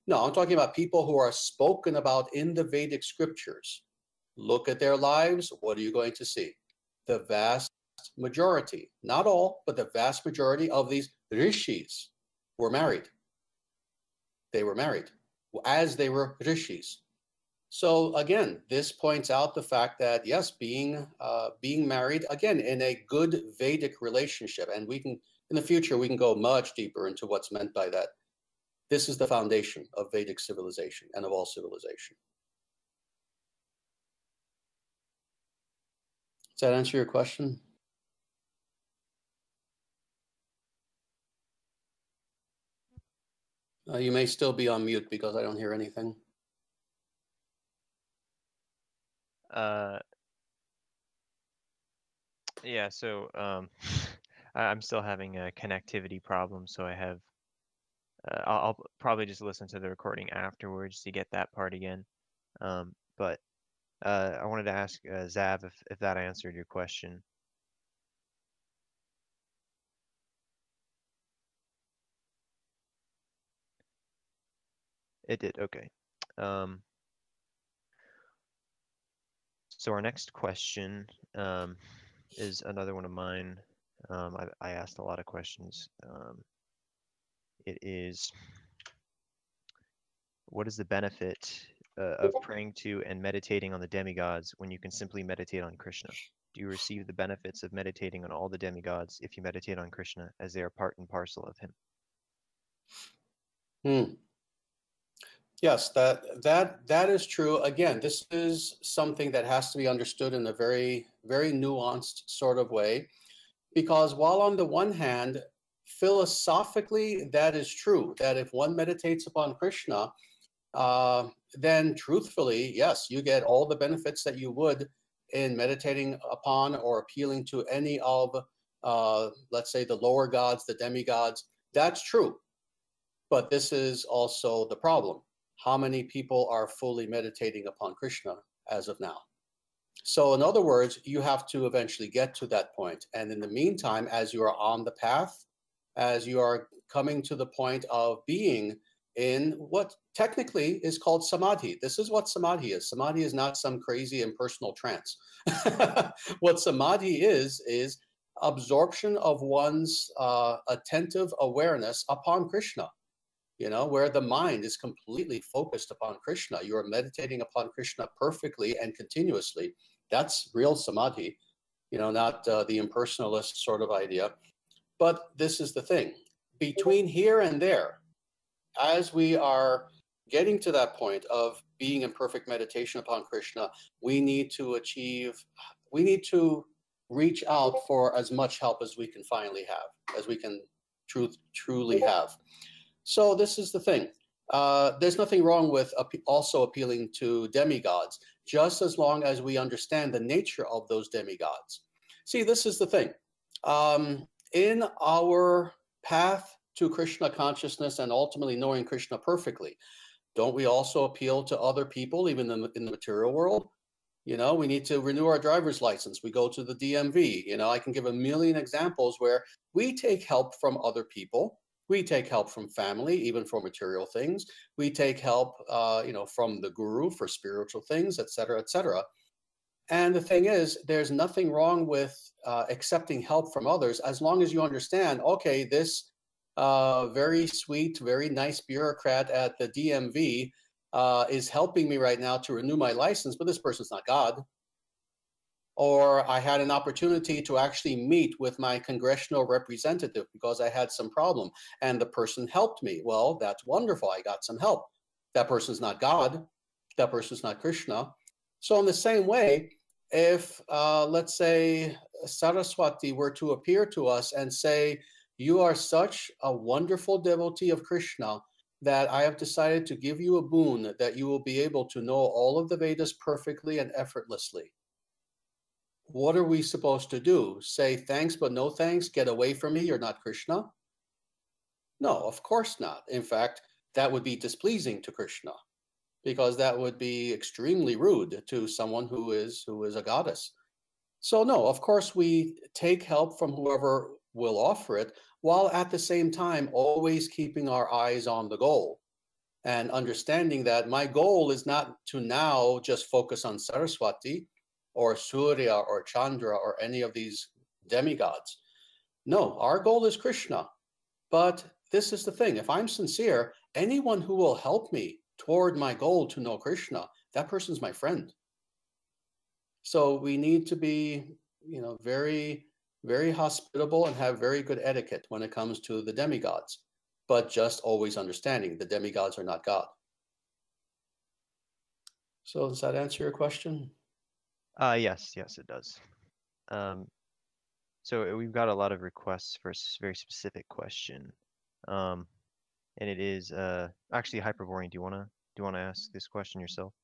No, I'm talking about people who are spoken about in the Vedic scriptures. Look at their lives. What are you going to see? The vast majority, not all, but the vast majority of these rishis were married. They were married as they were rishis. So again, this points out the fact that yes, being married, again, in a good Vedic relationship, and we can, in the future, we can go much deeper into what's meant by that. This is the foundation of Vedic civilization and of all civilization. Does that answer your question? You may still be on mute because I don't hear anything. Yeah, so I'm still having a connectivity problem, so I have I'll probably just listen to the recording afterwards to get that part again. But I wanted to ask Zav if that answered your question. It did, okay. So our next question is another one of mine. I asked a lot of questions. It is, what is the benefit of praying to and meditating on the demigods when you can simply meditate on Krishna? Do you receive the benefits of meditating on all the demigods if you meditate on Krishna, as they are part and parcel of him? Yes, that is true. Again, this is something that has to be understood in a very, very nuanced sort of way, because while on the one hand, philosophically, that is true, that if one meditates upon Krishna, then truthfully, yes, you get all the benefits that you would in meditating upon or appealing to any of, let's say, the lower gods, the demigods. That's true. But this is also the problem. How many people are fully meditating upon Krishna as of now? So in other words, you have to eventually get to that point. And in the meantime, as you are on the path, as you are coming to the point of being in what technically is called samadhi. This is what samadhi is. Samadhi is not some crazy impersonal trance. What samadhi is absorption of one's attentive awareness upon Krishna. You know, where the mind is completely focused upon Krishna. You are meditating upon Krishna perfectly and continuously. That's real samadhi, you know, not the impersonalist sort of idea. But this is the thing. Between here and there, as we are getting to that point of being in perfect meditation upon Krishna, we need to reach out for as much help as we can finally have, as we can truly have. So this is the thing. There's nothing wrong with also appealing to demigods, just as long as we understand the nature of those demigods. See, this is the thing. In our path to Krishna consciousness and ultimately knowing Krishna perfectly, don't we also appeal to other people, even in the material world? You know, we need to renew our driver's license. We go to the DMV. You know, I can give a million examples where we take help from other people. We take help from family, even for material things. We take help, you know, from the guru for spiritual things, et cetera, et cetera. And the thing is, there's nothing wrong with accepting help from others as long as you understand, okay, this very sweet, very nice bureaucrat at the DMV is helping me right now to renew my license, but this person's not God. Or I had an opportunity to actually meet with my congressional representative because I had some problem and the person helped me. Well, that's wonderful. I got some help. That person's not God. That person's not Krishna. So in the same way, if let's say Saraswati were to appear to us and say, you are such a wonderful devotee of Krishna that I have decided to give you a boon that you will be able to know all of the Vedas perfectly and effortlessly. What are we supposed to do? Say thanks, but no thanks? Get away from me, you're not Krishna? No, of course not. In fact, that would be displeasing to Krishna because that would be extremely rude to someone who is a goddess. So no, of course we take help from whoever will offer it, while at the same time always keeping our eyes on the goal and understanding that my goal is not to now just focus on Saraswati or Surya or Chandra or any of these demigods. No, our goal is Krishna. But this is the thing, if I'm sincere, anyone who will help me toward my goal to know Krishna, that person's my friend. So we need to be, you know, very, very hospitable and have very good etiquette when it comes to the demigods, but just always understanding the demigods are not God. So does that answer your question? Yes, it does. So we've got a lot of requests for a very specific question, and it is actually Hyperborean. Do you wanna ask this question yourself?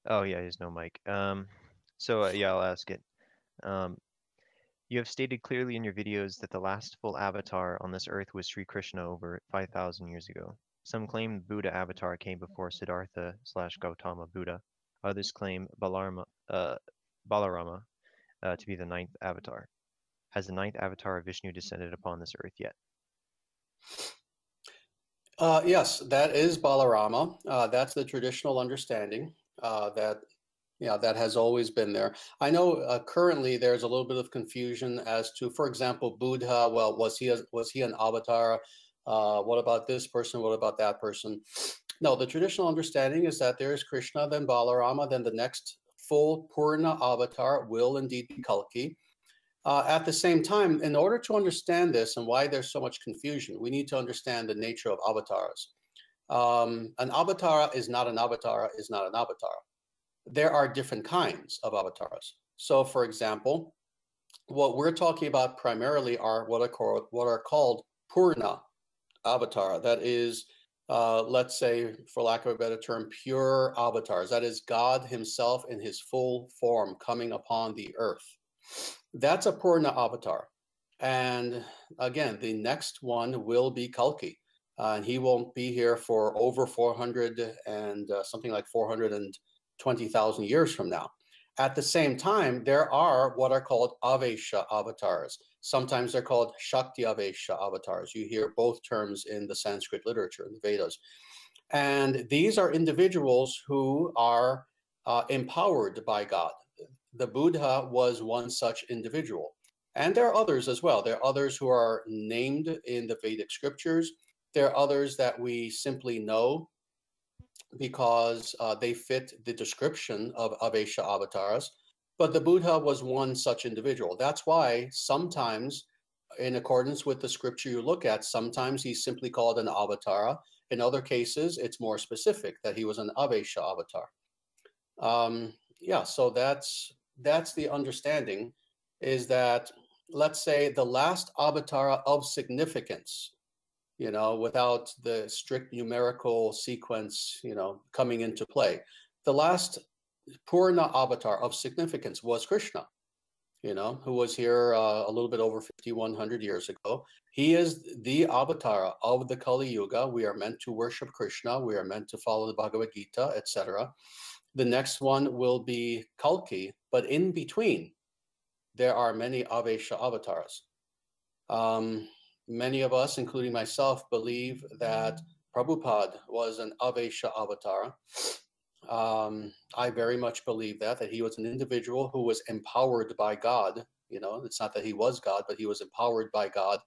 Oh yeah, there's no mic. Yeah, I'll ask it. You have stated clearly in your videos that the last full avatar on this earth was Sri Krishna over 5,000 years ago. Some claim the Buddha avatar came before Siddhartha/Gautama Buddha. Others claim Balarama to be the ninth avatar. Has the ninth avatar of Vishnu descended upon this earth yet? Yes, that is Balarama. That's the traditional understanding that has always been there. I know currently there's a little bit of confusion as to, for example, Buddha. Well, was he an avatar? What about this person? What about that person? No, the traditional understanding is that there is Krishna, then Balarama, then the next full Purna avatar will indeed be Kalki. At the same time, in order to understand this and why there's so much confusion, we need to understand the nature of avatars. An avatar is not an avatar, is not an avatar. There are different kinds of avatars. So, for example, what we're talking about primarily are what are called Purna avatar. That is, let's say, for lack of a better term, pure avatars. That is God himself in his full form coming upon the earth. That's a Purna avatar. And again, the next one will be Kalki. And he won't be here for over 400 and something like 420,000 years from now. At the same time, there are what are called Avesha avatars. Sometimes they're called Shakti Avesha avatars. You hear both terms in the Sanskrit literature, in the Vedas. And these are individuals who are empowered by God. The Buddha was one such individual. And there are others as well. There are others who are named in the Vedic scriptures. There are others that we simply know because they fit the description of Avesha avatars. But the Buddha was one such individual. That's why sometimes, in accordance with the scripture you look at, sometimes he's simply called an avatara. In other cases, it's more specific that he was an Avesha avatar. So that's the understanding, is that, let's say, the last avatar of significance, without the strict numerical sequence, coming into play, the last Purna avatar of significance was Krishna. who was here a little bit over 5,100 years ago. He is the avatar of the Kali Yuga. We are meant to worship Krishna. We are meant to follow the Bhagavad Gita, etc. The next one will be Kalki, but in between, there are many Avesha avatars. Many of us, including myself, believe that Prabhupada was an Avesha avatar. I very much believe that he was an individual who was empowered by God. It's not that he was God, but he was empowered by God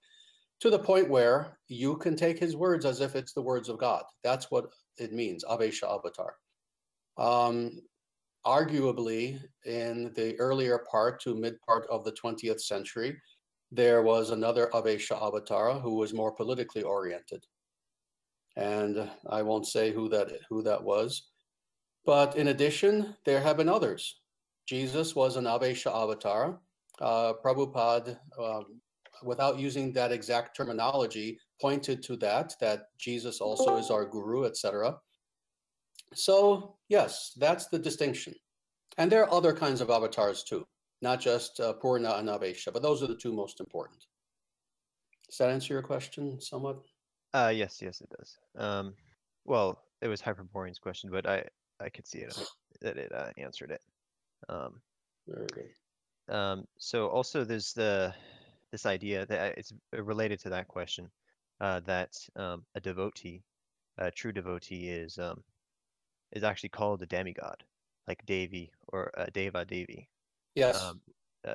to the point where you can take his words as if it's the words of God. That's what it means, Avesha avatar. Arguably, in the earlier part to mid part of the 20th century, there was another Avesha avatar who was more politically oriented. And I won't say who that was. But in addition, there have been others. Jesus was an Avesha avatar. Prabhupada, without using that exact terminology, pointed to that Jesus also is our guru, etc. So yes, that's the distinction. And there are other kinds of avatars too, not just Purna and Avesha, but those are the two most important. Does that answer your question somewhat? Yes, it does. Well, it was Hyperborean's question, but I could see that it answered it. Very good. So also there's this idea that it's related to that question, that a devotee, a true devotee, is actually called a demigod, like Devi or Deva Devi. Yes.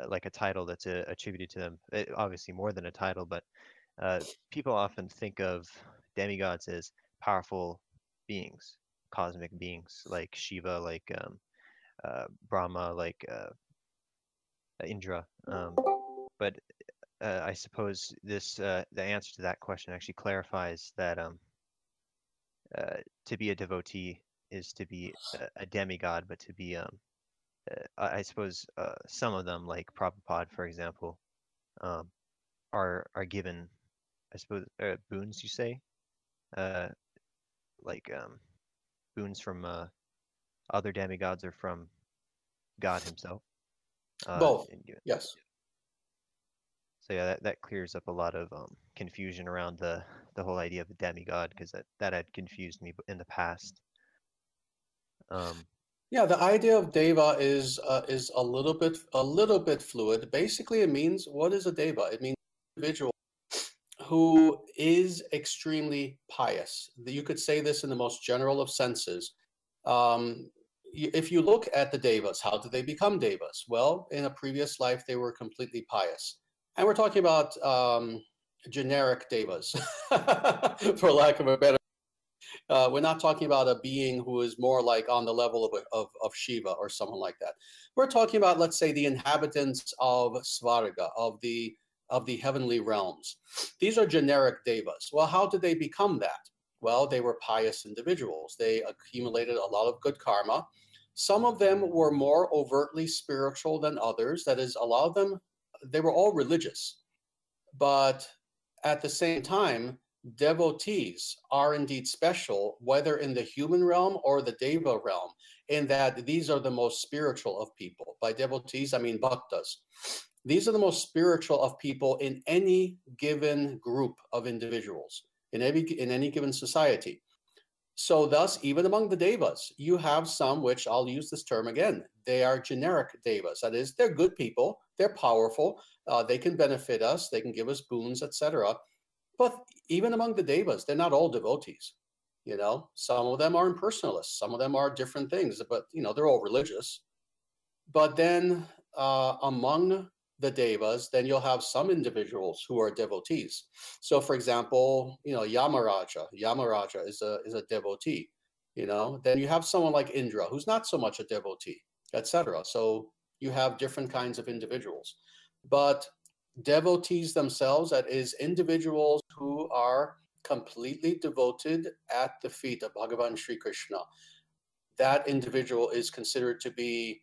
Like a title that's attributed to them. Obviously more than a title, but people often think of demigods as powerful beings, cosmic beings, like Shiva, like Brahma, like Indra. But I suppose the answer to that question actually clarifies that to be a devotee is to be a demigod, but to be I suppose some of them, like Prabhupada, for example, are given, I suppose, boons, you say, like boons from other demigods or from God himself. Both. Yes. So yeah, that clears up a lot of confusion around the whole idea of a demigod, because that had confused me in the past. Yeah, the idea of deva is a little bit fluid. Basically, it means, what is a deva? It means an individual who is extremely pious. You could say this in the most general of senses. If you look at the devas, how did they become devas? Well, in a previous life, they were completely pious. And we're talking about generic devas, for lack of a better. We're not talking about a being who is more like on the level of Shiva or someone like that. We're talking about, let's say, the inhabitants of Svarga, of the heavenly realms. These are generic devas. Well, how did they become that? Well, they were pious individuals. They accumulated a lot of good karma. Some of them were more overtly spiritual than others. That is, a lot of them, they were all religious. But at the same time, devotees are indeed special, whether in the human realm or the deva realm, in that these are the most spiritual of people. By devotees, I mean bhaktas. These are the most spiritual of people in any given group of individuals, in any given society. So thus, even among the devas, you have some, which I'll use this term again, they are generic devas. That is, they're good people, they're powerful, they can benefit us, they can give us boons, etc. But even among the devas, they're not all devotees. Some of them are impersonalists, some of them are different things, but they're all religious. But then among the devas, then you'll have some individuals who are devotees. So for example, Yamaraja is a devotee. Then you have someone like Indra, who's not so much a devotee, etc. So you have different kinds of individuals. But devotees themselves, that is, individuals who are completely devoted at the feet of Bhagavan Sri Krishna, that individual is considered to be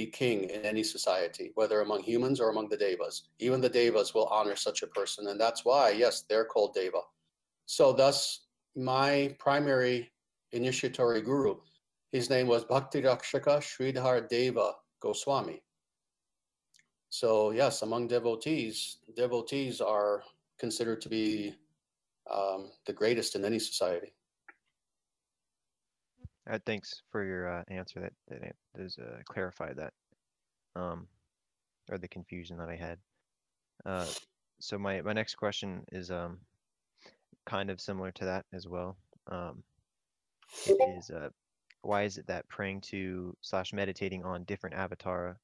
king in any society, whether among humans or among the devas. Even the devas will honor such a person, and that's why, yes, they're called deva. So thus, my primary initiatory guru, his name was Bhakti Rakshaka Sridhar Deva Goswami. So yes, among devotees, devotees are considered to be the greatest in any society. Thanks for your answer. That does clarify that, um, or the confusion that I had. Uh, so my next question is kind of similar to that as well. Um, it is why is it that praying to / meditating on different avatara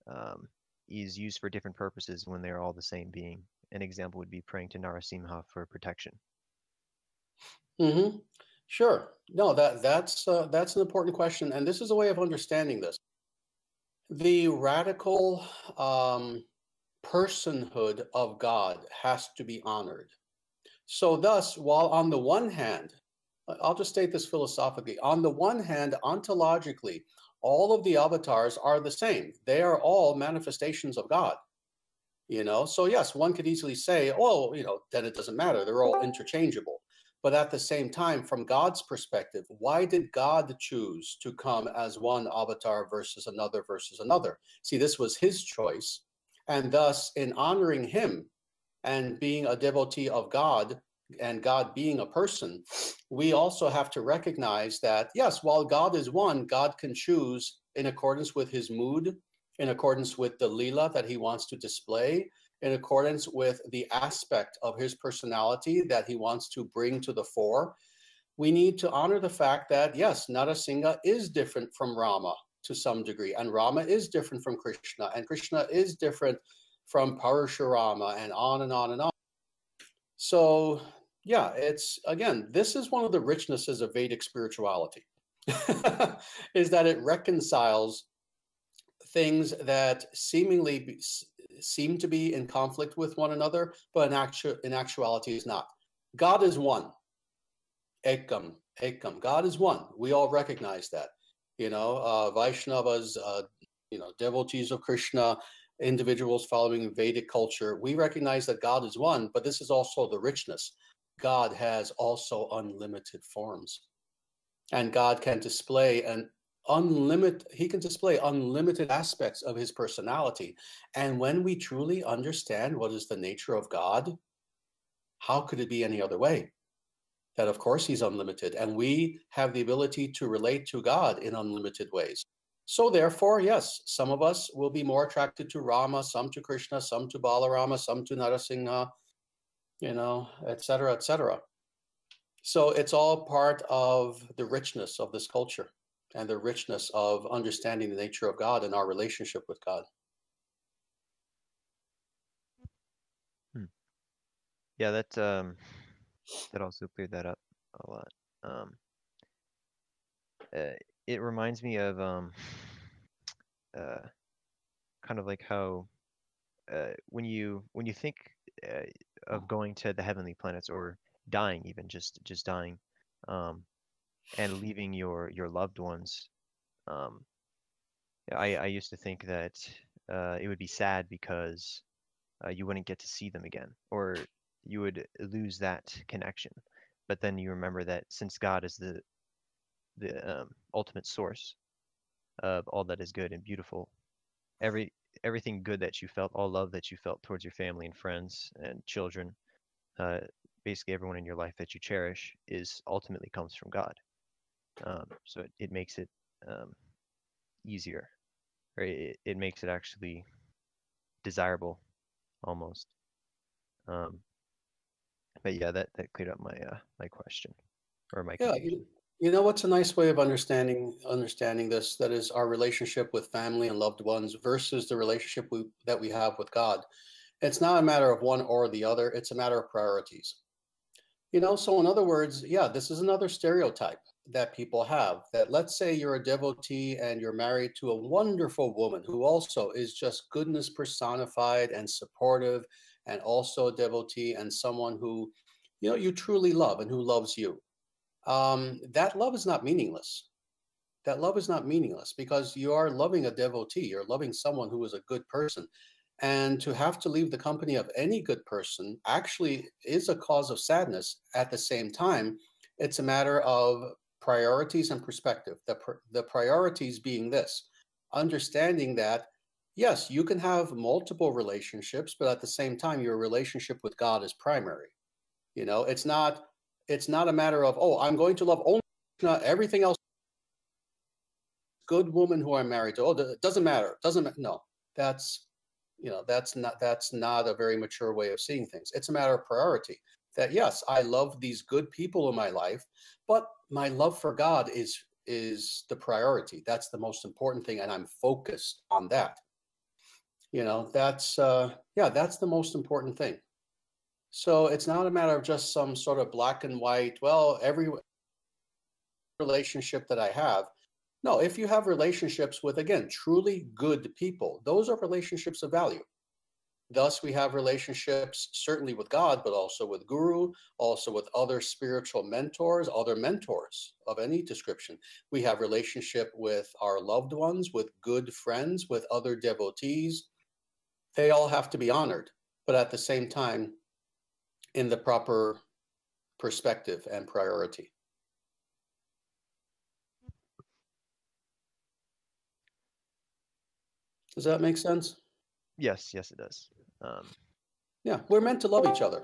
um, is used for different purposes when they're all the same being? An example would be praying to Narasimha for protection. Mm-hmm. Sure. No, that's an important question, and this is a way of understanding this. The radical personhood of God has to be honored. So, thus, while on the one hand, I'll just state this philosophically. On the one hand, ontologically, all of the avatars are the same. They are all manifestations of God. So yes, one could easily say, oh, then it doesn't matter. They're all interchangeable. But at the same time, from God's perspective, why did God choose to come as one avatar versus another versus another? See, this was his choice. And thus, in honoring him and being a devotee of God and God being a person, we also have to recognize that, yes, while God is one, God can choose in accordance with his mood, in accordance with the lila that he wants to display, in accordance with the aspect of his personality that he wants to bring to the fore. We need to honor the fact that, yes, Narasingha is different from Rama to some degree, and Rama is different from Krishna, and Krishna is different from Parashurama, and on and on and on. So, yeah, this is one of the richnesses of Vedic spirituality, is that it reconciles things that seemingly seem to be in conflict with one another, but in actuality is not. God is one. Ekam, Ekam. God is one. We all recognize that. Vaishnavas, devotees of Krishna, individuals following Vedic culture, we recognize that God is one, but this is also the richness. God has also unlimited forms. And God can display unlimited aspects of his personality. And when we truly understand what is the nature of God, how could it be any other way? That of course he's unlimited, and we have the ability to relate to God in unlimited ways. So therefore, yes, some of us will be more attracted to Rama, some to Krishna, some to Balarama, some to Narasingha, et cetera, et cetera. So it's all part of the richness of this culture and the richness of understanding the nature of God and our relationship with God. Yeah, that also cleared that up a lot. It reminds me of kind of like how when you think of going to the heavenly planets or dying, even just dying, and leaving your loved ones. I used to think that it would be sad because you wouldn't get to see them again, or you would lose that connection. But then you remember that since God is the ultimate source of all that is good and beautiful, everything good that you felt, all love that you felt towards your family and friends and children, basically everyone in your life that you cherish, is ultimately comes from God. So it makes it easier, or it makes it actually desirable almost. But yeah, that cleared up my question, or my confusion. What's a nice way of understanding this? That is our relationship with family and loved ones versus the relationship that we have with God. It's not a matter of one or the other. It's a matter of priorities. So in other words, this is another stereotype that people have, that let's say you're a devotee and you're married to a wonderful woman who also is just goodness personified and supportive, and also a devotee and someone who, you truly love and who loves you. That love is not meaningless. That love is not meaningless because you are loving a devotee. You're loving someone who is a good person. And to have to leave the company of any good person actually is a cause of sadness. At the same time, it's a matter of priorities and perspective. The priorities being this, understanding that, yes, you can have multiple relationships, but at the same time, your relationship with God is primary. You know, it's not a matter of, oh, I'm going to love only Krishna, everything else. Good woman who I'm married to. Oh, it doesn't matter. No, that's, you know, that's not a very mature way of seeing things. It's a matter of priority. That yes, I love these good people in my life, but my love for God is the priority. That's the most important thing, and I'm focused on that. You know, that's that's the most important thing. So it's not a matter of just some sort of black and white, well, every relationship that I have. No, if you have relationships with, again, truly good people, those are relationships of value. Thus, we have relationships certainly with God, but also with Guru, also with other spiritual mentors, other mentors of any description. We have relationship with our loved ones, with good friends, with other devotees. They all have to be honored, but at the same time, in the proper perspective and priority. Does that make sense? Yes, it does. Yeah, we're meant to love each other.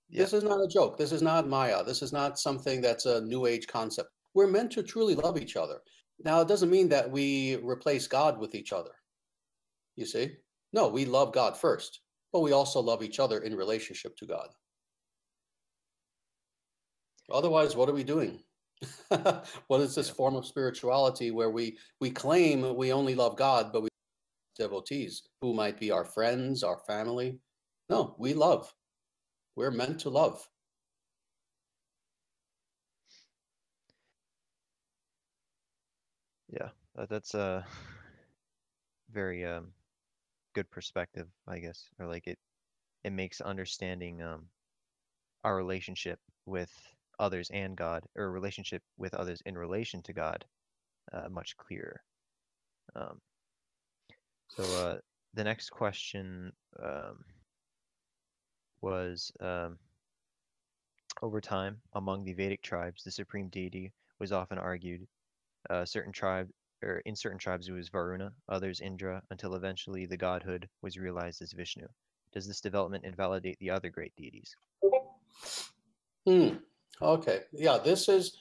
Yeah. This is not a joke. This is not Maya. This is not something that's a new age concept. We're meant to truly love each other. Now, it doesn't mean that we replace God with each other. You see? No, we love God first, but we also love each other in relationship to God. Otherwise, what are we doing? What is this form of spirituality where we claim we only love God, but we devotees who might be our friends, our family? No, we love. We're meant to love. Yeah, that's a very good perspective, I guess, or like it makes understanding our relationship with others and God, or relationship with others in relation to God, much clearer. So the next question was, over time, among the Vedic tribes, the supreme deity was often argued. In certain tribes it was Varuna, others Indra, until eventually the godhood was realized as Vishnu. Does this development invalidate the other great deities? Okay. Yeah, this is,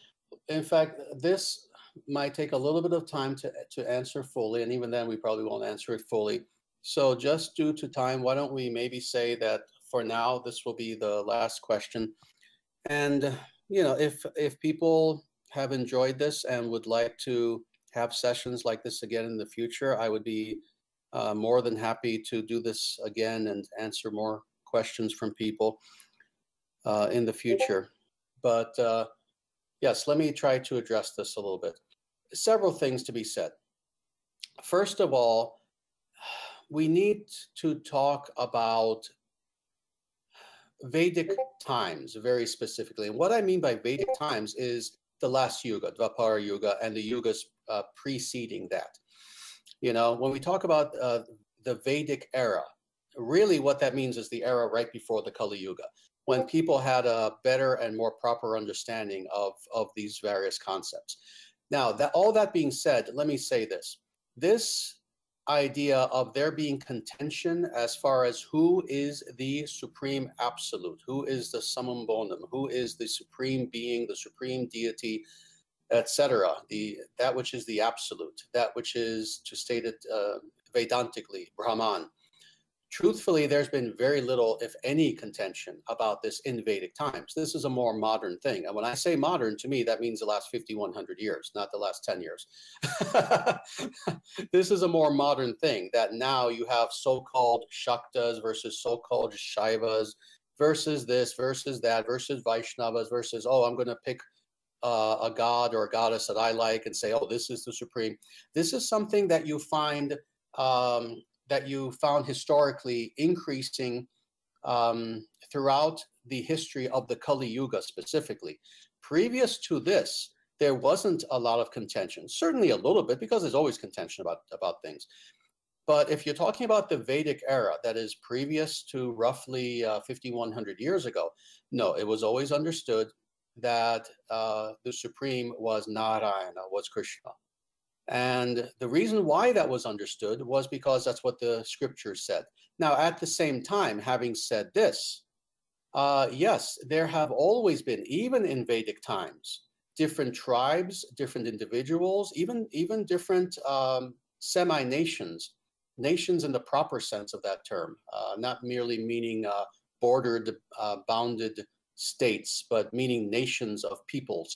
in fact, this might take a little bit of time to answer fully, and even then we probably won't answer it fully. So just due to time, why don't we maybe say that for now, this will be the last question. And, you know, if people have enjoyed this and would like to have sessions like this again in the future, I would be more than happy to do this again and answer more questions from people in the future. But yes, let me try to address this a little bit. Several things to be said. First of all, we need to talk about Vedic times very specifically. And what I mean by Vedic times is the last yuga, Dvapara Yuga, and the yugas preceding that. You know, when we talk about the Vedic era, really what that means is the era right before the Kali Yuga, when people had a better and more proper understanding of these various concepts. Now, all that being said, let me say this. This idea of there being contention as far as who is the supreme absolute, who is the summum bonum, who is the supreme being, the supreme deity, etc., that which is the absolute, that which is, to state it Vedantically, Brahman. Truthfully, there's been very little, if any, contention about this in Vedic times. This is a more modern thing. And when I say modern, to me, that means the last 5,100 years, not the last 10 years. This is a more modern thing, that now you have so-called Shaktas versus so-called Shaivas versus this, versus that, versus Vaishnavas, versus, oh, I'm going to pick a god or a goddess that I like and say, oh, this is the supreme. This is something that you find that you found historically increasing throughout the history of the Kali Yuga specifically. Previous to this, there wasn't a lot of contention, certainly a little bit, because there's always contention about things. But if you're talking about the Vedic era, that is previous to roughly 5,100 years ago, no, it was always understood that the supreme was Narayana, was Krishna. And the reason why that was understood was because that's what the scriptures said. Now, at the same time, having said this, yes, there have always been, even in Vedic times, different tribes, different individuals, even different semi-nations, nations in the proper sense of that term, not merely meaning bordered, bounded states, but meaning nations of peoples,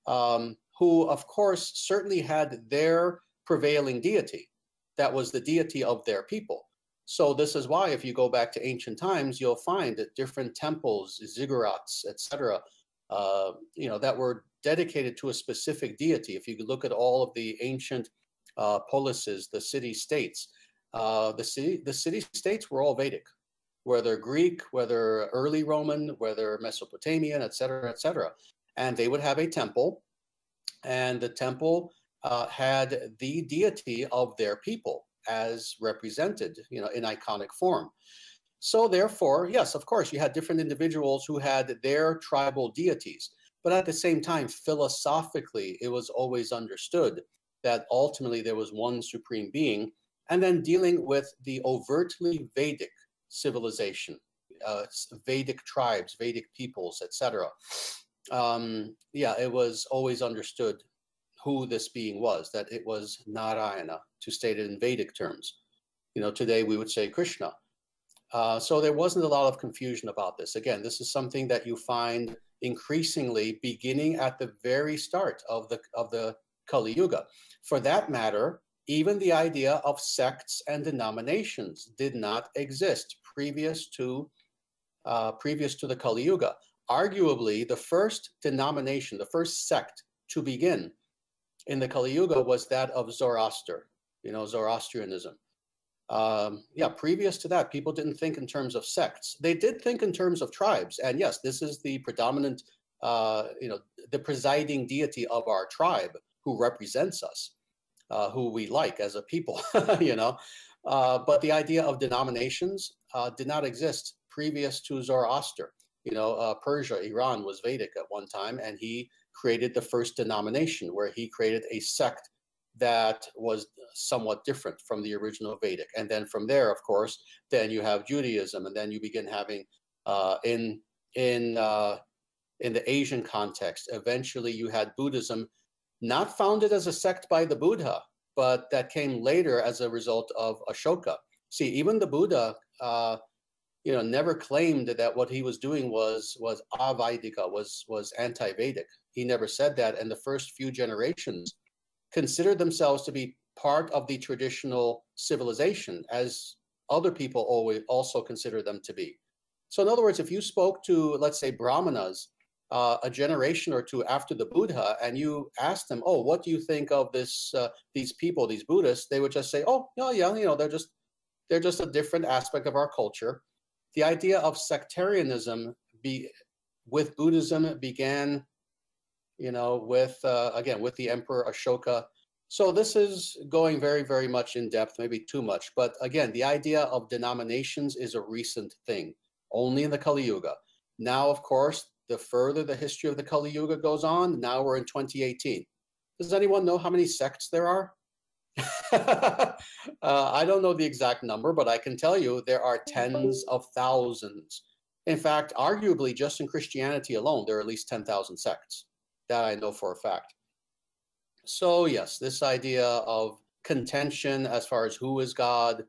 who, of course, certainly had their prevailing deity. That was the deity of their people. So this is why, if you go back to ancient times, you'll find that different temples, ziggurats, etc., that were dedicated to a specific deity. If you look at all of the ancient polises, the city-states, the city-states were all Vedic, whether Greek, whether early Roman, whether Mesopotamian, etc., etc. And they would have a temple, and the temple had the deity of their people as represented, in iconic form. So therefore, yes, of course, you had different individuals who had their tribal deities, but at the same time, philosophically, it was always understood that ultimately there was one supreme being. And then dealing with the overtly Vedic civilization, Vedic tribes, Vedic peoples, etc. It was always understood who this being was, that it was Narayana, to state it in Vedic terms. Today we would say Krishna. So there wasn't a lot of confusion about this. Again, this is something that you find increasingly beginning at the very start of the Kali Yuga. For that matter, even the idea of sects and denominations did not exist previous to the Kali Yuga. Arguably, the first denomination, the first sect to begin in the Kali Yuga was that of Zoroaster, Zoroastrianism. Previous to that, people didn't think in terms of sects. They did think in terms of tribes. And yes, this is the predominant, the presiding deity of our tribe who represents us, who we like as a people, But the idea of denominations did not exist previous to Zoroaster. Persia, Iran was Vedic at one time, and he created the first denomination where he created a sect that was somewhat different from the original Vedic. And then from there, of course, then you have Judaism, and then you begin having in the Asian context, eventually you had Buddhism, not founded as a sect by the Buddha, but that came later as a result of Ashoka. See, even the Buddha, never claimed that what he was doing was Avaidika, was anti-Vedic. He never said that, and the first few generations considered themselves to be part of the traditional civilization, as other people always also consider them to be. So in other words, if you spoke to, let's say, Brahmanas a generation or two after the Buddha, and you asked them, oh, what do you think of these people, these Buddhists? They would just say, oh, no, yeah, they're just a different aspect of our culture. The idea of sectarianism with Buddhism began, with the Emperor Ashoka. So this is going very, very much in depth, maybe too much. But again, the idea of denominations is a recent thing, only in the Kali Yuga. Now, of course, the further the history of the Kali Yuga goes on, now we're in 2018. Does anyone know how many sects there are? I don't know the exact number, but I can tell you there are tens of thousands. In fact, arguably, just in Christianity alone, there are at least 10,000 sects. That I know for a fact. So yes, this idea of contention as far as who is God,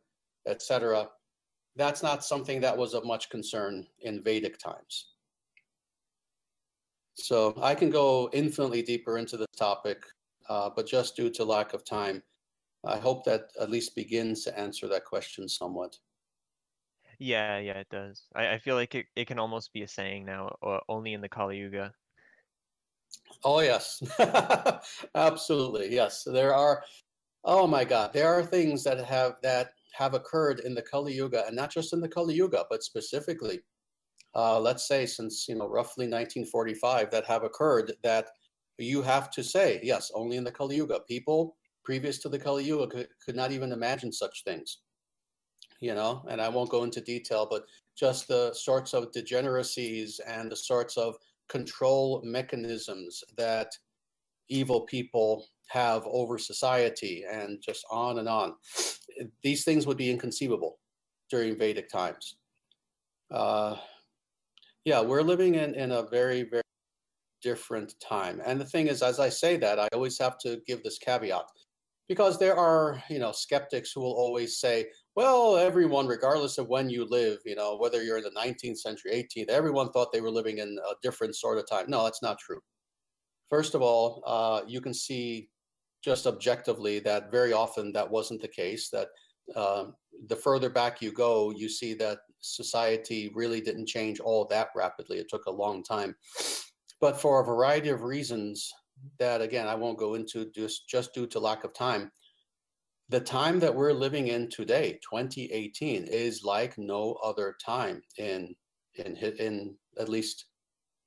etc., that's not something that was of much concern in Vedic times. So I can go infinitely deeper into this topic, but just due to lack of time, I hope that at least begins to answer that question somewhat. Yeah, it does. I feel like it can almost be a saying now, only in the Kali Yuga. Oh, yes. Absolutely. Yes. There are, oh my God, there are things that have occurred in the Kali Yuga, and not just in the Kali Yuga, but specifically, let's say since, roughly 1945, that have occurred that you have to say, yes, only in the Kali Yuga. People previous to the Kali Yuga could not even imagine such things, and I won't go into detail, but just the sorts of degeneracies and the sorts of control mechanisms that, evil people have over society, and just on and on. These things would be inconceivable during Vedic times. Yeah, we're living in a very, very different time. And the thing is, as I say that, I always have to give this caveat, because there are, skeptics who will always say, well, everyone, regardless of when you live, whether you're in the 19th century, 18th, everyone thought they were living in a different sort of time. No, that's not true. First of all, you can see just objectively that very often that wasn't the case, that the further back you go, you see that society really didn't change all that rapidly. It took a long time. But for a variety of reasons that, again, I won't go into just due to lack of time, the time that we're living in today, 2018, is like no other time in at least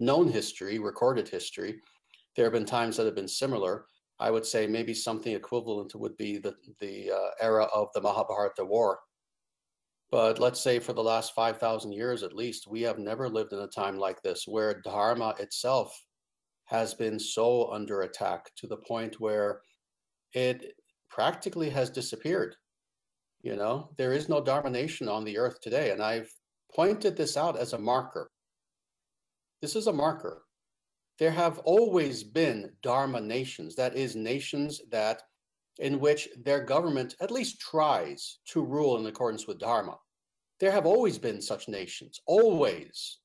known history, recorded history. There have been times that have been similar. I would say maybe something equivalent would be the era of the Mahabharata War. But let's say for the last 5,000 years at least, we have never lived in a time like this, where Dharma itself has been so under attack to the point where it practically has disappeared. There is no Dharma nation on the earth today. And I've pointed this out as a marker. This is a marker. There have always been Dharma nations, that is, nations in which their government at least tries to rule in accordance with Dharma. There have always been such nations, always,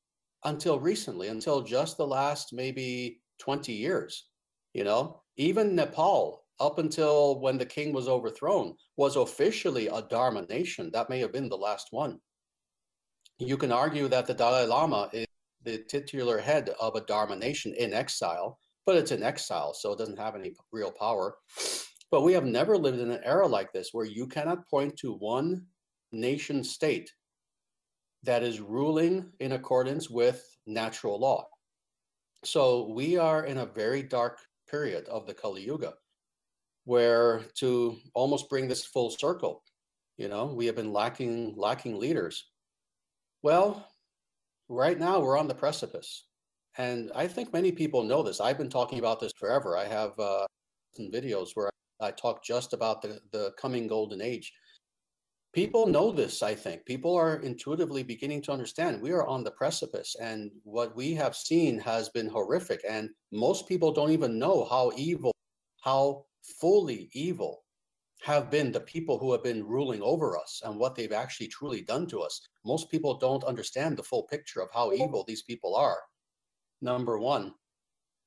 until recently, until just the last maybe 20 years. Even Nepal, up until when the king was overthrown, was officially a Dharma nation. That may have been the last one. You can argue that the Dalai Lama is the titular head of a Dharma nation in exile, but it's in exile, so it doesn't have any real power. But we have never lived in an era like this, where you cannot point to one nation state that is ruling in accordance with natural law. So we are in a very dark period of the Kali Yuga, where, to almost bring this full circle, we have been lacking leaders. Well, right now we're on the precipice. And I think many people know this. I've been talking about this forever. I have some videos where I talk just about the coming golden age. People know this, I think. People are intuitively beginning to understand we are on the precipice, and what we have seen has been horrific. And most people don't even know how fully evil have been the people who have been ruling over us and what they've actually truly done to us. Most people don't understand the full picture of how evil these people are. Number one.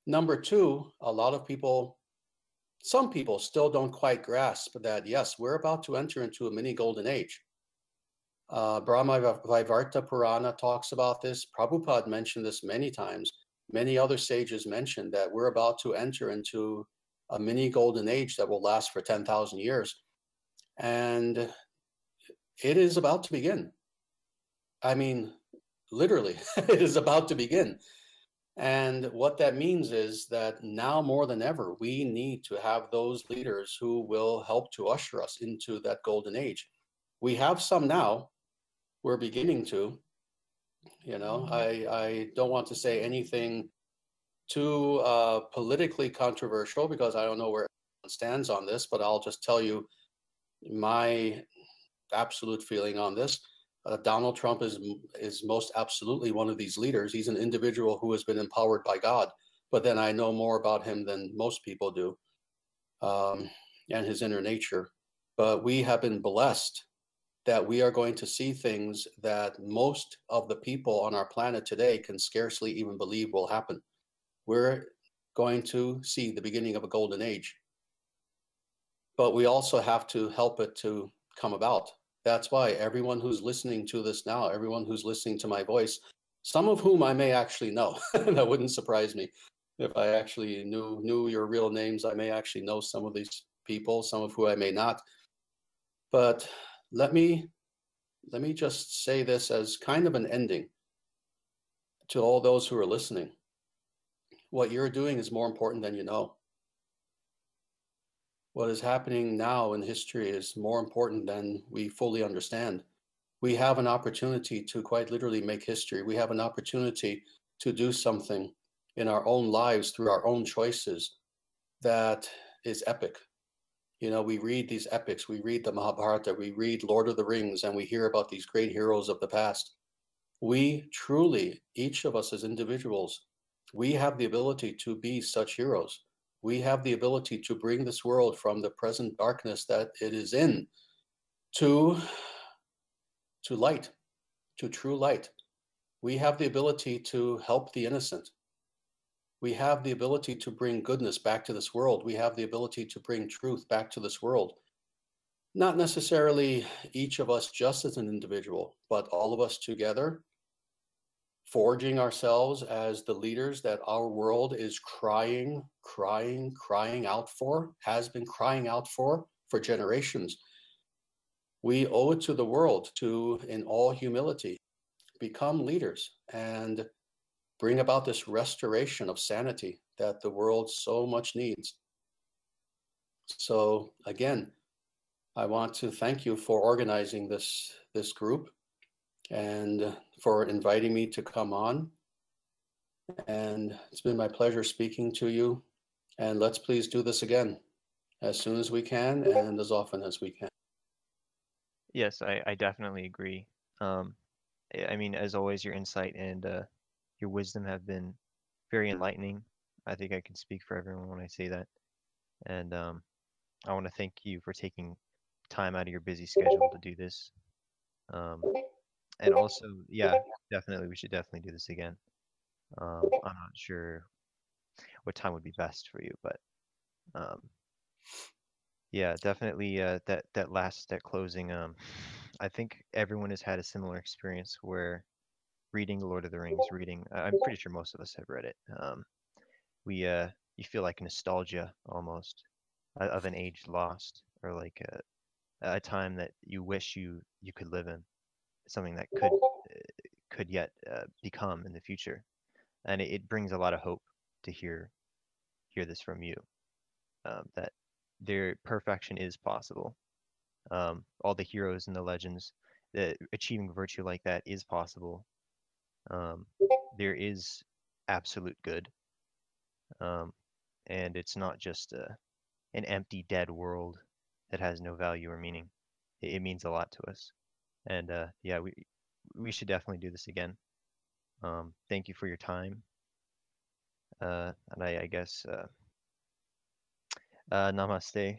Number two, some people still don't quite grasp that, yes, we're about to enter into a mini golden age. Brahma Vaivarta Purana talks about this. Prabhupada mentioned this many times. Many other sages mentioned that we're about to enter into a mini golden age that will last for 10,000 years. And it is about to begin. I mean, literally, it is about to begin. And what that means is that now more than ever, we need to have those leaders who will help to usher us into that golden age. We have some now. We're beginning to. I don't want to say anything too politically controversial, because I don't know where everyone stands on this, but I'll just tell you my absolute feeling on this. Donald Trump is most absolutely one of these leaders. He's an individual who has been empowered by God, but then I know more about him than most people do, and his inner nature. But we have been blessed that we are going to see things that most of the people on our planet today can scarcely even believe will happen. We're going to see the beginning of a golden age, but we also have to help it to come about. That's why everyone who's listening to this now, everyone who's listening to my voice, some of whom I may actually know, that wouldn't surprise me. If I actually knew your real names, I may actually know some of these people, some of who I may not. But let me just say this as kind of an ending to all those who are listening. What you're doing is more important than you know. What is happening now in history is more important than we fully understand. We have an opportunity to quite literally make history. We have an opportunity to do something in our own lives through our own choices that is epic. You know, we read these epics, we read the Mahabharata, we read Lord of the Rings, and we hear about these great heroes of the past. We truly, each of us as individuals, we have the ability to be such heroes. We have the ability to bring this world from the present darkness that it is in to light, to true light. We have the ability to help the innocent. We have the ability to bring goodness back to this world. We have the ability to bring truth back to this world. Not necessarily each of us just as an individual, but all of us together, forging ourselves as the leaders that our world is crying out for, has been crying out for generations. We owe it to the world to, in all humility, become leaders and bring about this restoration of sanity that the world so much needs. So again, I want to thank you for organizing this group and for inviting me to come on. And it's been my pleasure speaking to you. And let's please do this again as soon as we can and as often as we can. Yes, I definitely agree. I mean, as always, your insight and your wisdom have been very enlightening. I think I can speak for everyone when I say that. And I want to thank you for taking time out of your busy schedule to do this. And also, yeah, definitely, we should definitely do this again. I'm not sure what time would be best for you, but yeah, definitely that closing. I think everyone has had a similar experience where reading The Lord of the Rings, I'm pretty sure most of us have read it. You feel like nostalgia almost of an age lost, or like a time that you wish you could live in, something that could yet become in the future, and it brings a lot of hope to hear this from you, that their perfection is possible. All the heroes and the legends, that achieving virtue like that is possible. There is absolute good, and it's not just an empty, dead world that has no value or meaning. It means a lot to us, and yeah, we should definitely do this again. Thank you for your time, and I guess namaste.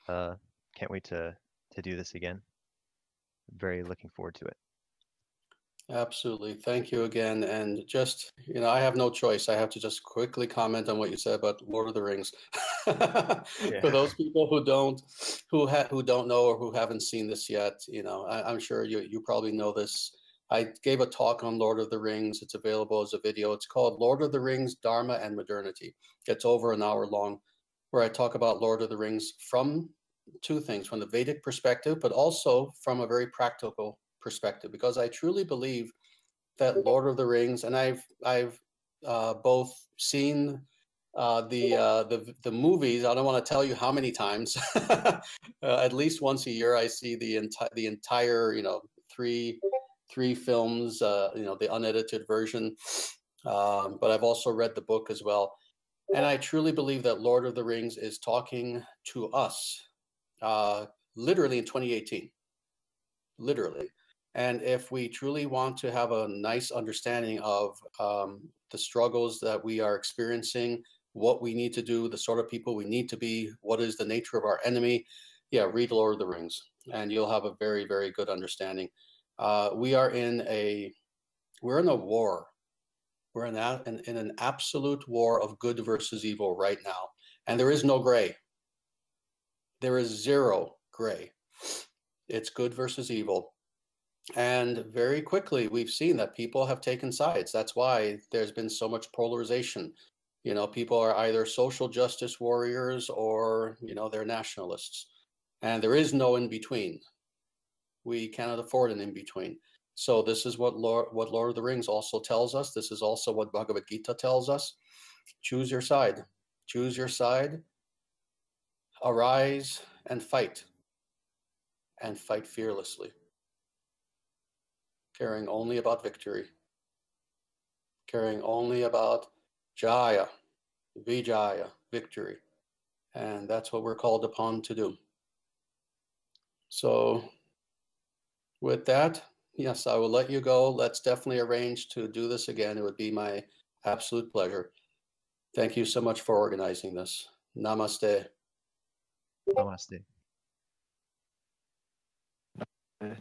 Can't wait to do this again. Very looking forward to it. Absolutely. Thank you again. And just, you know, I have no choice. I have to just quickly comment on what you said about Lord of the Rings. For those people who don't know or who haven't seen this yet, you know, I'm sure you probably know this. I gave a talk on Lord of the Rings. It's available as a video. It's called Lord of the Rings, Dharma and Modernity. It's over an hour long, where I talk about Lord of the Rings from two things, from the Vedic perspective, but also from a very practical perspective, because I truly believe that Lord of the Rings, and I've both seen the movies. I don't want to tell you how many times. At least once a year, I see the entire, you know, three films, you know, the unedited version. But I've also read the book as well, and I truly believe that Lord of the Rings is talking to us, literally in 2018, literally. And if we truly want to have a nice understanding of the struggles that we are experiencing, what we need to do, the sort of people we need to be, what is the nature of our enemy, yeah, read Lord of the Rings, and you'll have a very, very good understanding. We're in a war. We're in an absolute war of good versus evil right now, and there is no gray. There is zero gray. It's good versus evil. And very quickly, we've seen that people have taken sides. That's why there's been so much polarization. You know, people are either social justice warriors or, you know, they're nationalists. And there is no in between. We cannot afford an in between. So this is what Lord of the Rings also tells us. This is also what Bhagavad Gita tells us. Choose your side. Choose your side. Arise and fight fearlessly, caring only about victory, caring only about Jaya, Vijaya, victory. And that's what we're called upon to do. So with that, yes, I will let you go. Let's definitely arrange to do this again. It would be my absolute pleasure. Thank you so much for organizing this. Namaste. Namaste. Uh,